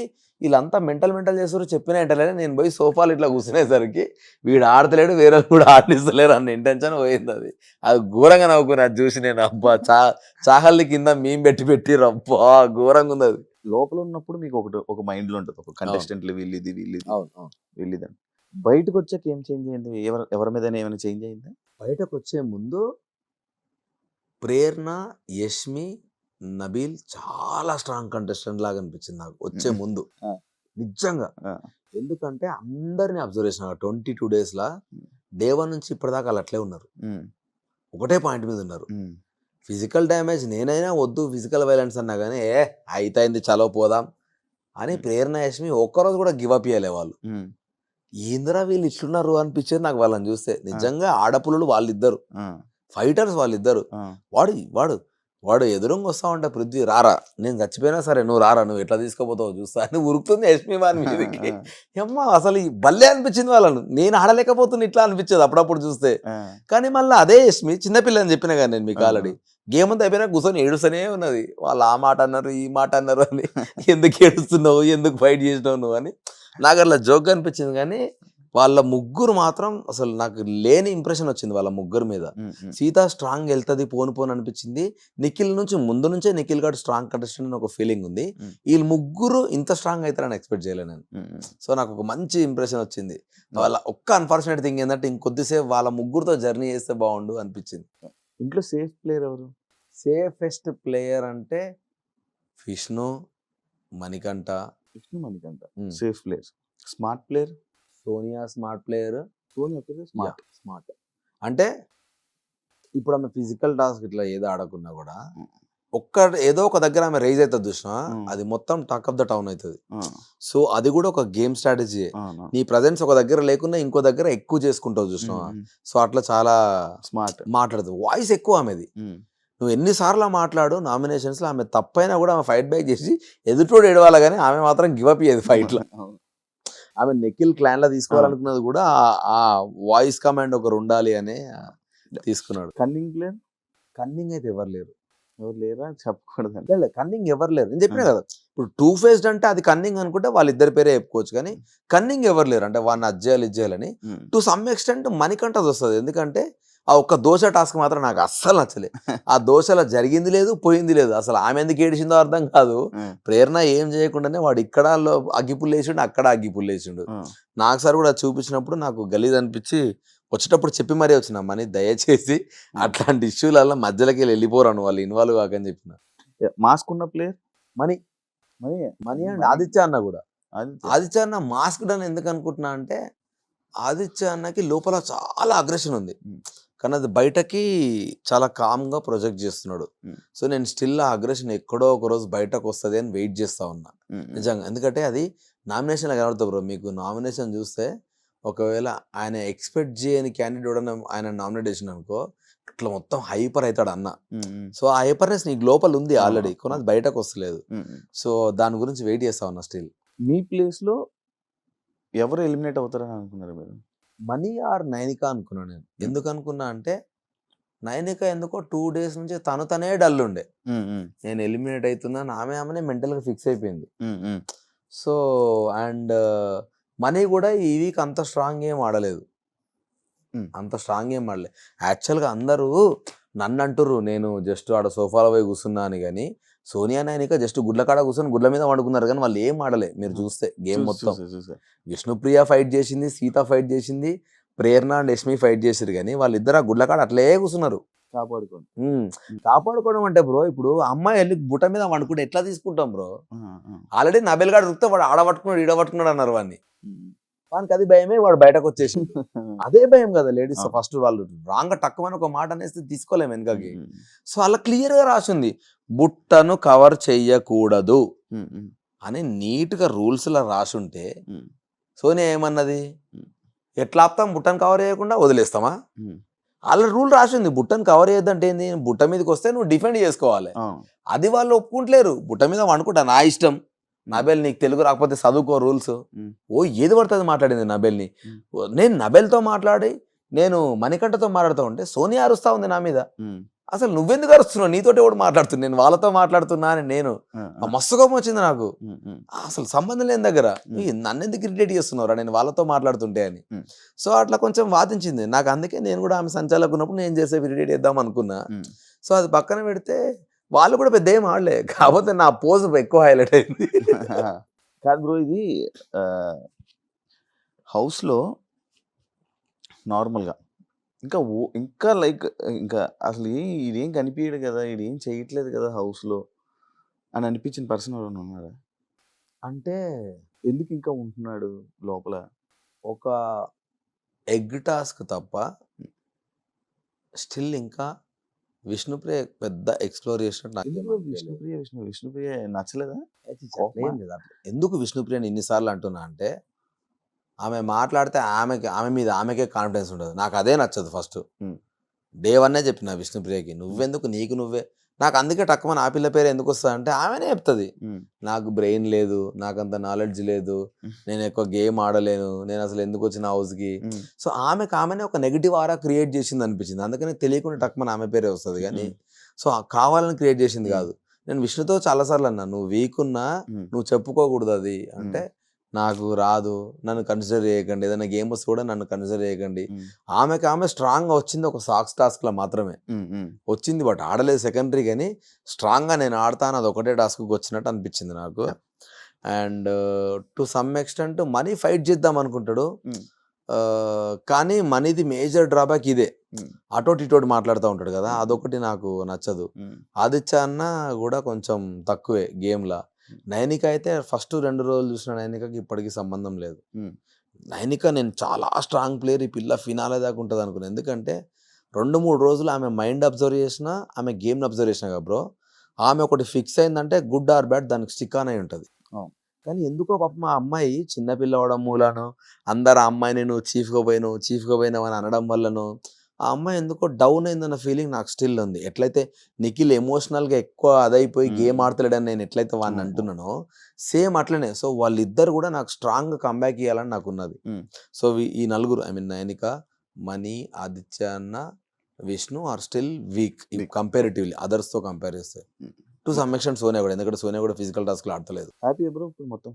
వీళ్ళంతా మెంటల్ చేస్తారు, చెప్పిన ఇంటలే నేను పోయి సోఫాలు ఇట్లా కూర్చునేసరికి వీడు ఆడతలేడు, వేరే కూడా ఆడిస్తలేరు అన్న ఇంటెన్షన్ పోయింది. అది ఘోరంగా నవ్వుకుని అది చూసి నేను అబ్బా చాహల్ని కింద మేము పెట్టి రబ్బా ఘోరంగా ఉంది. అది లోపల ఉన్నప్పుడు మీకు ఒక మైండ్ లో ఉంటుంది, ఒక కంటెస్టెంట్లు వీళ్ళిది వీళ్ళిదని. బయటకు వచ్చాక ఏం చేంజ్ అయింది? ఎవరి మీద ఏమైనా చేంజ్ అయిందా? బయటకు వచ్చే ముందు ప్రేరణ, యష్మి, నబీల్ చాలా స్ట్రాంగ్ కంటెస్టెంట్ లాగా అనిపించింది నాకు వచ్చే ముందు నిజంగా. ఎందుకంటే అందరినీ అబ్జర్వ్ చేసిన 22 days డే 1 నుంచి ఇప్పటిదాకా వాళ్ళు అట్లే ఉన్నారు, ఒకటే పాయింట్ మీద ఉన్నారు. ఫిజికల్ డ్యామేజ్ నేనైనా వద్దు, ఫిజికల్ వైలెన్స్ అన్నా కానీ అయితేంది చలో పోదాం అని ప్రేరణ, యష్మి ఒక్కరోజు కూడా గివ్ అప్ చేయలే. వాళ్ళు ఏందిరా వీళ్ళు ఇట్లున్నారు అనిపించేది నాకు వాళ్ళని చూస్తే. నిజంగా ఆడపుల్లలు వాళ్ళిద్దరు, ఫైటర్స్ వాళ్ళిద్దరు. వాడు ఎదురుంగా వస్తా ఉంటే పృథ్వీ రారా, నేను చచ్చిపోయినా సరే నువ్వు రారా, నువ్వు ఎట్లా తీసుకోపోతావు చూస్తా అని ఉరుకుతుంది యష్మి వారి మీదకి. అమ్మ అసలు భలే అనిపించింది వాళ్ళను, నేను ఆడలేకపోతున్నా ఇట్లా అనిపించేది అప్పుడప్పుడు చూస్తే. కానీ మళ్ళీ అదే యష్మి చిన్నపిల్లని చెప్పిన కానీ నేను మీకు ఆల్రెడీ గేమ్ అంతా అయిపోయినా కూర్చొని ఏడుస్తూనే ఉన్నది. వాళ్ళు ఆ మాట అన్నారు, ఈ మాట అన్నారు అని, ఎందుకు ఏడుస్తున్నావు, ఎందుకు ఫైట్ చేసినావు నువ్వు అని నాకు అట్లా జోక్గా అనిపించింది. కానీ వాళ్ళ ముగ్గురు మాత్రం అసలు నాకు లేని ఇంప్రెషన్ వచ్చింది వాళ్ళ ముగ్గురు మీద. సీత స్ట్రాంగ్ వెళ్తుంది పోను అనిపించింది. నిఖిల్ నుంచి ముందు నుంచే నిఖిల్ గారు స్ట్రాంగ్ కంటెస్టెంట్ అని ఒక ఫీలింగ్ ఉంది. వీళ్ళు ముగ్గురు ఇంత స్ట్రాంగ్ అవుతారని ఎక్స్పెక్ట్ చేయలేను నేను. సో నాకు ఒక మంచి ఇంప్రెషన్ వచ్చింది. వాళ్ళ ఒక్క అన్ఫార్చునేట్ థింగ్ ఏంటంటే ఇంకొద్దిసేపు వాళ్ళ ముగ్గురుతో జర్నీ చేస్తే బాగుండు అనిపించింది. ఇంట్లో సేఫ్ ప్లేయర్ ఎవరు? సేఫెస్ట్ ప్లేయర్ అంటే Vishnu, Manikanta. Safe player. Smart player Sonia smart player. Sonia smart అంటే ఇప్పుడు ఆమె ఫిజికల్ టాస్క్ ఇట్లా ఏదో ఆడకున్నా కూడా ఏదో ఒక దగ్గర ఆమె రైజ్ అవుతుంది చూసినా, అది మొత్తం టాక్ ఆఫ్ ద టౌన్ అవుతుంది. సో అది కూడా ఒక గేమ్ స్ట్రాటజీ. నీ ప్రజెన్స్ ఒక దగ్గర లేకున్నా ఇంకో దగ్గర ఎక్కువ చేసుకుంటావు చూసినా. సో అట్లా చాలా స్మార్ట్ మాట్లాడుతుంది. వాయిస్ ఎక్కువ ఆమెది. నువ్వు ఎన్నిసార్లు మాట్లాడు నామినేషన్స్లో, ఆమె తప్పైనా కూడా ఆమె ఫైట్ బ్యాక్ చేసి ఎదుటోడు ఏడవాలి, కానీ ఆమె మాత్రం గివప్ అయ్యేది ఫైట్లో. ఆమె నిఖిల్ క్లాన్లో తీసుకోవాలనుకున్నది కూడా ఆ వాయిస్ కమాండ్ ఒకరు ఉండాలి అని తీసుకున్నాడు. కన్నింగ్ అయితే ఎవరు లేరు చెప్పకూడదు. కన్నింగ్ ఎవరు లేరు, నేను చెప్పినా కదా. ఇప్పుడు 2 faced అంటే అది కన్నింగ్ అనుకుంటే వాళ్ళిద్దరి పేరే చెప్పుకోవచ్చు, కానీ కన్నింగ్ ఎవరు లేరు. అంటే వాడిని అది చేయాలని టు సమ్ ఎక్స్టెంట్ మణికంఠది వస్తుంది. ఎందుకంటే ఆ ఒక్క దోశ టాస్క్ మాత్రం నాకు అస్సలు నచ్చలే. ఆ దోశలో జరిగింది లేదు, పోయింది లేదు. అసలు ఆమె ఎందుకు ఏడిచిందో అర్థం కాదు. ప్రేరణ ఏం చేయకుండానే వాడు ఇక్కడ అగ్గిపుల్లు వేసిండు, అక్కడ అగ్గిపుల్లు వేసిండు. నాకు సార్ కూడా చూపించినప్పుడు నాకు గలీజ్ అనిపించి వచ్చేటప్పుడు చెప్పి మరీ వచ్చిన మనీ దయచేసి అట్లాంటి ఇష్యూలలో మధ్యలోకి వెళ్ళిపోరాను వాళ్ళు ఇన్వాల్వ్ కాకని చెప్పిన. మాస్క్ ఉన్న ప్లేయర్ మనీ మరి మనీ అండ్ ఆదిత్య అన్న కూడా. అది ఆదిత్య అన్న మాస్క్ అని ఎందుకు అనుకుంటున్నా అంటే ఆదిత్య అన్నకి లోపల చాలా అగ్రెషన్ ఉంది, కానీ అది బయటకి చాలా కామ్గా ప్రొజెక్ట్ చేస్తున్నాడు. సో నేను స్టిల్ ఆ అగ్రెషన్ ఎక్కడో ఒక రోజు బయటకు వస్తుంది అని వెయిట్ చేస్తా ఉన్నా నిజంగా. ఎందుకంటే అది నామినేషన్లో కనబడుతుంది బ్రో. మీకు నామినేషన్ చూస్తే ఒకవేళ ఆయన ఎక్స్పెక్ట్ చేయని క్యాండిడేట్ ఆయన నామినేట్ చేసిన అనుకో ఇట్లా మొత్తం హైపర్ అవుతాడు అన్న. సో ఆ హైపర్నెస్ నీకు లోపల ఉంది ఆల్రెడీ, కానీ అది బయటకు వస్తలేదు. సో దాని గురించి వెయిట్ చేస్తా ఉన్నా స్టిల్. మీ ప్లేస్లో ఎవరు ఎలిమినేట్ అవుతారని అనుకున్నారు మీరు? మనీ ఆర్ నైనికా అనుకున్నా నేను. ఎందుకు అనుకున్నా అంటే నైనిక ఎందుకో 2 days నుంచి తనే డల్ ఉండే, నేను ఎలిమినేట్ అవుతున్నాను ఆమెనే మెంటల్గా ఫిక్స్ అయిపోయింది. సో అండ్ మనీ కూడా ఈ వీక్ అంత స్ట్రాంగ్ ఏం ఆడలేదు, యాక్చువల్గా అందరూ నన్ను అంటుర్రు నేను జస్ట్ ఆడ సోఫాలో పోయి కూర్చున్నా అని, కానీ సోనియా నైనిక జస్ట్ గుడ్ల కాడ కూర్చొని గుడ్ల మీద వండుకున్నారు, కానీ వాళ్ళు ఏం ఆడలే. మీరు చూస్తే గేమ్ మొత్తం విష్ణుప్రియ ఫైట్ చేసింది, సీత ఫైట్ చేసింది, ప్రేరణ అండ్ యష్మి ఫైట్ చేసారు, కానీ వాళ్ళిద్దరు ఆ గుడ్ల కాడ అట్లే కూర్చున్నారు. కాపాడుకోవడం అంటే బ్రో ఇప్పుడు అమ్మాయి వెళ్ళి బుట్ట మీద వండుకుంటే ఎట్లా తీసుకుంటాం బ్రో? ఆల్రెడీ నబెల్ గాడు రుక్తే వాడు ఆడ పట్టుకున్నాడు ఈడ పట్టుకున్నాడు అన్నారు వాడిని, వానికి అది భయమే, వాడు బయటకు వచ్చేసి అదే భయం కదా లేడీస్. ఫస్ట్ వాళ్ళు రాంగ్ టక్కుమని ఒక మాట అనేసి తీసుకోలేము వెనకకి. సో అలా క్లియర్ గా రాసింది బుట్టను కవర్ చెయ్యకూడదు అని నీట్ గా రూల్స్ లా రాసుంటే సోనియా ఏమన్నది, ఎట్లా ఆపుతాం బుట్టను కవర్ చేయకుండా వదిలేస్తామా? అలా రూల్ రాసింది బుట్టను కవర్ చేయొద్దంటే ఏంది, బుట్ట మీదకి వస్తే నువ్వు డిఫెండ్ చేసుకోవాలి. అది వాళ్ళు ఒప్పుకుంటలేరు, బుట్ట మీద వండుకుంటా నా ఇష్టం. నబెల్ నీకు తెలుగు రాకపోతే చదువుకో రూల్స్. ఏది పడుతుంది మాట్లాడింది నబెల్ని. నేను నబెల్తో మాట్లాడి నేను మణికంఠతో మాట్లాడుతూ ఉంటే సోనియా అరుస్తా ఉంది నా మీద. అసలు నువ్వెందుకు అరుస్తున్నావు, నీతోటి కూడా మాట్లాడుతున్నా, నేను వాళ్ళతో మాట్లాడుతున్నా అని నేను మస్తు కోపం వచ్చింది నాకు. అసలు సంబంధం లేని దగ్గర నన్ను ఎందుకు ఇరిటేట్ చేస్తున్నారా నేను వాళ్ళతో మాట్లాడుతుంటే అని. సో అట్లా కొంచెం వాదించింది నాకు, అందుకే నేను కూడా ఆమె సంచాలకు ఉన్నప్పుడు నేను చేసే ఇరిటేట్ చేద్దాం అనుకున్నా. సో అది పక్కన పెడితే వాళ్ళు కూడా పెద్ద ఏం ఆడలే, కాకపోతే నా పోజ్ ఎక్కువ హైలైట్ అయింది. కాదు బ్రో, ఇది హౌస్లో నార్మల్గా ఇంకా లైక్ ఇంకా అసలు ఇదేం కనిపించడు కదా, ఇదేం చేయట్లేదు కదా హౌస్లో అని అనిపించిన పర్సన్ ఎవరైనా ఉన్నారా? అంటే ఎందుకు ఇంకా ఉంటున్నాడు లోపల? ఒక ఎగ్ టాస్క్ తప్ప స్టిల్ ఇంకా విష్ణుప్రియ పెద్ద ఎక్స్ప్లోర్ చేసినట్టు విష్ణుప్రియ నచ్చలేదా? ఎందుకు విష్ణుప్రియని ఇన్నిసార్లు అంటున్నా అంటే ఆమె మాట్లాడితే ఆమె మీద ఆమెకే కాన్ఫిడెన్స్ ఉండదు, నాకు అదే నచ్చదు. ఫస్ట్ డే 1 చెప్పిన విష్ణుప్రియకి నువ్వెందుకు నీకు నువ్వే, నాకు అందుకే టక్కుమని ఆ పిల్ల పేరు ఎందుకు వస్తుంది అంటే ఆమెనే చెప్తుంది నాకు బ్రెయిన్ లేదు, నాకు అంత నాలెడ్జ్ లేదు, నేను ఎక్కువ గేమ్ ఆడలేను, నేను అసలు ఎందుకు వచ్చిన హౌస్కి. సో ఆమెనే ఒక నెగిటివ్ ఆరా క్రియేట్ చేసింది అనిపించింది, అందుకని తెలియకుండా టక్కుమని ఆమె పేరే వస్తుంది. కానీ సో కావాలని క్రియేట్ చేసింది కాదు. నేను విష్ణుతో చాలాసార్లు అన్నా నువ్వు వీక్ ఉన్నా నువ్వు చెప్పుకోకూడదు అది అంటే, నాకు రాదు నన్ను కన్సిడర్ చేయకండి, ఏదైనా గేమ్ వస్తే కూడా నన్ను కన్సిడర్ చేయకండి. ఆమె స్ట్రాంగ్గా వచ్చింది ఒక సాక్స్ టాస్క్లో మాత్రమే వచ్చింది, బట్ ఆడలేదు సెకండరీ. కానీ స్ట్రాంగ్గా నేను ఆడతాను అది ఒకటే టాస్క్కి వచ్చినట్టు అనిపించింది నాకు. And to some extent money fight చేద్దాం అనుకుంటాడు, కానీ మనీది మేజర్ డ్రాబ్యాక్ ఇదే, అటోటి ఇటోటి మాట్లాడుతూ ఉంటాడు కదా, అదొకటి నాకు నచ్చదు. ఆదిత్య అన్న కూడా కొంచెం తక్కువే గేమ్లా. నైనిక అయితే ఫస్ట్ 2 రోజులు చూసిన నైనికకి ఇప్పటికీ సంబంధం లేదు. నైనిక నేను చాలా స్ట్రాంగ్ ప్లేయర్, ఈ పిల్ల ఫినాలే దాకా ఉంటుంది అనుకున్నాను. ఎందుకంటే 2-3 రోజులు ఆమె మైండ్ అబ్జర్వ్ చేసిన, ఆమె గేమ్ని అబ్జర్వ్ చేసిన కదా బ్రో, ఆమె ఒకటి ఫిక్స్ అయిందంటే గుడ్ ఆర్ బ్యాడ్ దానికి స్టిక్ ఆన్ అయి ఉంటుంది. కానీ ఎందుకో పాప మా అమ్మాయి చిన్నపిల్ల అవడం మూలానో, అందరు ఆ అమ్మాయిని నువ్వు చీఫ్గా పోయినావు అని అనడం వల్లనో ఆ అమ్మాయి ఎందుకో డౌన్ అయిందన్న ఫీలింగ్ నాకు స్టిల్ ఉంది. ఎట్లయితే నిఖిల్ ఎమోషనల్గా ఎక్కువ అదైపోయి గేమ్ ఆడతలేడని నేను ఎట్లయితే వాడిని అంటున్నానో సేమ్ అట్లనే. సో వాళ్ళిద్దరు కూడా నాకు స్ట్రాంగ్గా కంబ్యాక్ ఇవ్వాలని నాకు ఉన్నది. సో ఈ నలుగురు ఐ మీన్ నైనిక, మనీ, ఆదిత్య అన్న, Vishnu are still weak comparatively అదర్స్తో కంపేర్ చేస్తే. టు సమ్ ఎక్స్టెంట్ సోనియా కూడా, ఎందుకంటే సోనియా కూడా ఫిజికల్ టాస్క్లు ఆడతలేదు. హ్యాపీ బ్రో మొత్తం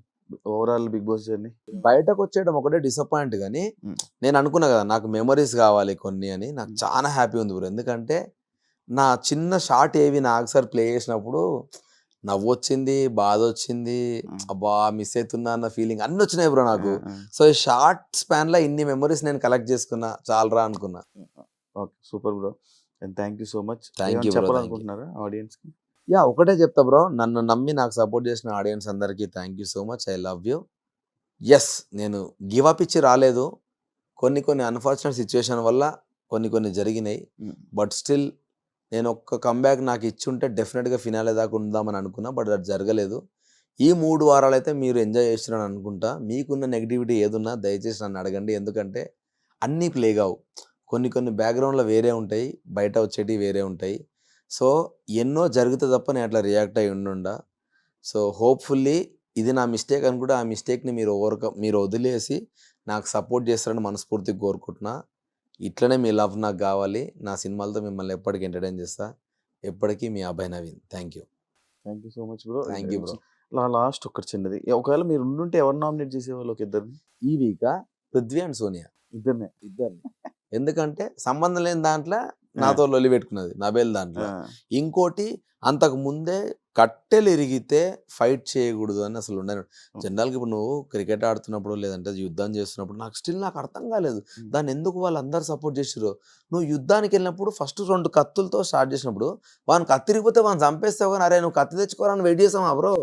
ఓవరాల్ బిగ్ బాస్ జర్నీ? బయటకు వచ్చేయడం ఒకటే డిసప్పాయింట్, కానీ నేను అనుకున్నా కదా నాకు మెమరీస్ కావాలి కొన్ని అని, నాకు చాలా హ్యాపీ ఉంది బ్రో. ఎందుకంటే నా చిన్న షార్ట్ ఏవి నాకు సార్ ప్లే చేసినప్పుడు నవ్వు వచ్చింది, బాధ వచ్చింది, అబ్బా మిస్ అవుతున్నా అన్న ఫీలింగ్ అన్ని వచ్చినాయి బ్రో నాకు. సో ఈ షార్ట్ స్పాన్ లో ఇన్ని మెమరీస్ నేను కలెక్ట్ చేసుకున్నా, చాలరా అనుకున్నా. Okay, super bro, and thank you so much. Thank you bro, చెప్పాలనుకుంటున్నారా ఆడియన్స్ కి? యా ఒకటే చెప్తా బ్రో, నన్ను నమ్మి నాకు సపోర్ట్ చేసిన ఆడియన్స్ అందరికీ thank you so much, I love you. Yes, నేను గివ్ అప్ ఇచ్చి రాలేదు. కొన్ని అన్ఫార్చునేట్ సిచ్యువేషన్ వల్ల కొన్ని జరిగినాయి. బట్ స్టిల్ నేను ఒక్క కంబ్యాక్ నాకు ఇచ్చుంటే డెఫినెట్గా ఫినాలే దాకా ఉందామని అనుకున్నా, బట్ అది జరగలేదు. ఈ 3 వారాలు అయితే మీరు ఎంజాయ్ చేస్తున్నారని అనుకుంటా. మీకున్న నెగిటివిటీ ఏదున్నా దయచేసి నన్ను అడగండి, ఎందుకంటే అన్నీ ప్లే కావు. కొన్ని బ్యాక్గ్రౌండ్లో వేరే ఉంటాయి, బయట వచ్చేటివి వేరే ఉంటాయి. సో ఎన్నో జరిగితే తప్ప నేను అట్లా రియాక్ట్ అయ్యి ఉండుండా. సో హోప్ఫుల్లీ ఇది నా మిస్టేక్ అనుకుంటే ఆ మిస్టేక్ని మీరు వదిలేసి నాకు సపోర్ట్ చేస్తారని మనస్ఫూర్తిగా కోరుకుంటున్నా. ఇట్లనే మీ లవ్ నాకు కావాలి. నా సినిమాలతో మిమ్మల్ని ఎప్పటికీ ఎంటర్టైన్ చేస్తా. ఎప్పటికీ మీ Abhay Naveen. Thank you so much bro. Thank you bro. Last ఒకటి చిన్నది, ఒకవేళ మీరు ఉండుంటే ఎవరు నామినేట్ చేసేవాళ్ళు? ఒక ఇద్దరు. ఈ వీక్ పృథ్వీ అండ్ సోనియా ఇద్దరిని. ఎందుకంటే సంబంధం లేని దాంట్లో నాతో లొల్లి పెట్టుకున్నది, నబేల్ దాంట్లో. ఇంకోటి అంతకు ముందే కట్టెలు ఇరిగితే ఫైట్ చేయకూడదు అని అసలు ఉండను. జనరల్గా ఇప్పుడు నువ్వు క్రికెట్ ఆడుతున్నప్పుడు లేదంటే యుద్ధం చేస్తున్నప్పుడు నాకు అర్థం కాలేదు దాన్ని ఎందుకు వాళ్ళందరూ సపోర్ట్ చేసారు. నువ్వు యుద్ధానికి వెళ్ళినప్పుడు ఫస్ట్ 2 కత్తులతో స్టార్ట్ చేసినప్పుడు వాని కత్తి ఇరిగిపోతే వాడిని చంపేస్తావు, కానీ అరే నువ్వు కత్తి తెచ్చుకోవాలని వెయిట్ చేసావా బ్రో?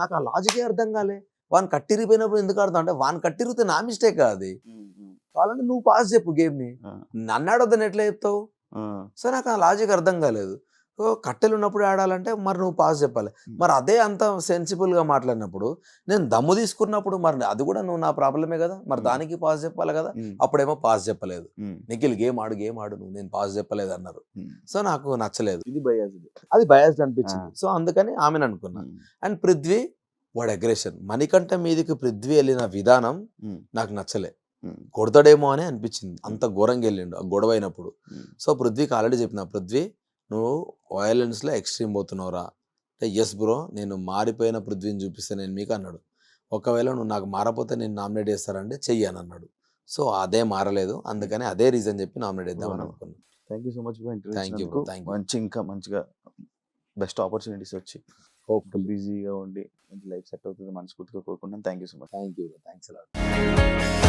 నాకు ఆ లాజికే అర్థం కాలే. వాని కట్టిరిగిపోయినప్పుడు ఎందుకు ఆడతావు అంటే వాని కట్టిరిగితే నా మిస్టేక్ కాదు, కావాలంటే నువ్వు పాస్ చెప్పు గేమ్ని, నన్ను ఆడొద్దని ఎట్లా చెప్తావు? సో నాకు ఆ లాజిక్ అర్థం కాలేదు. సో కట్టెలు ఉన్నప్పుడు ఆడాలంటే మరి నువ్వు పాస్ చెప్పాలి. మరి అదే అంత సెన్సిబుల్గా మాట్లాడినప్పుడు నేను దమ్ము తీసుకున్నప్పుడు మరి అది కూడా నువ్వు నా ప్రాబ్లమే కదా, మరి దానికి పాస్ చెప్పాలి కదా. అప్పుడేమో పాస్ చెప్పలేదు. నిఖిల్ గేమ్ ఆడు నువ్వు, నేను పాస్ చెప్పలేదు అన్నారు. సో నాకు నచ్చలేదు, అది బయాస్డ్ అనిపించింది. సో అందుకని ఆమెను అనుకున్నా. అండ్ పృథ్వీ వాడు అగ్రెషన్, మణికంఠ మీదకి పృథ్వీ వెళ్ళిన విధానం నాకు నచ్చలే. కొడతాడేమో అని అనిపించింది, అంత ఘోరంగా వెళ్ళిండు ఆ గొడవ అయినప్పుడు. సో పృథ్వీకి ఆల్రెడీ చెప్పిన, పృథ్వీ నువ్వు వయలెన్స్లో ఎక్స్ట్రీమ్ పోతున్నావురా అంటే, ఎస్ బ్రో నేను మారిపోయిన పృథ్వీని చూపిస్తే నేను మీకు అన్నాడు. ఒకవేళ నువ్వు నాకు మారపోతే నేను నామినేట్ చేస్తారంటే చెయ్యని అన్నాడు. సో అదే మారలేదు, అందుకని అదే రీజన్ చెప్పి నామినేట్ చేద్దామని అనుకున్నాను. Thank you so much. Thank you bro, thank you. ఇంకా మంచిగా బెస్ట్ ఆపర్చునిటీస్ వచ్చి హోప్ఫుల్ బిజీగా ఉండి మంచి లైఫ్ సెట్ అవుతుంది మనస్ఫూర్తిగా కోరుకుంటాను. Thank you so much. Thank you, thanks a lot.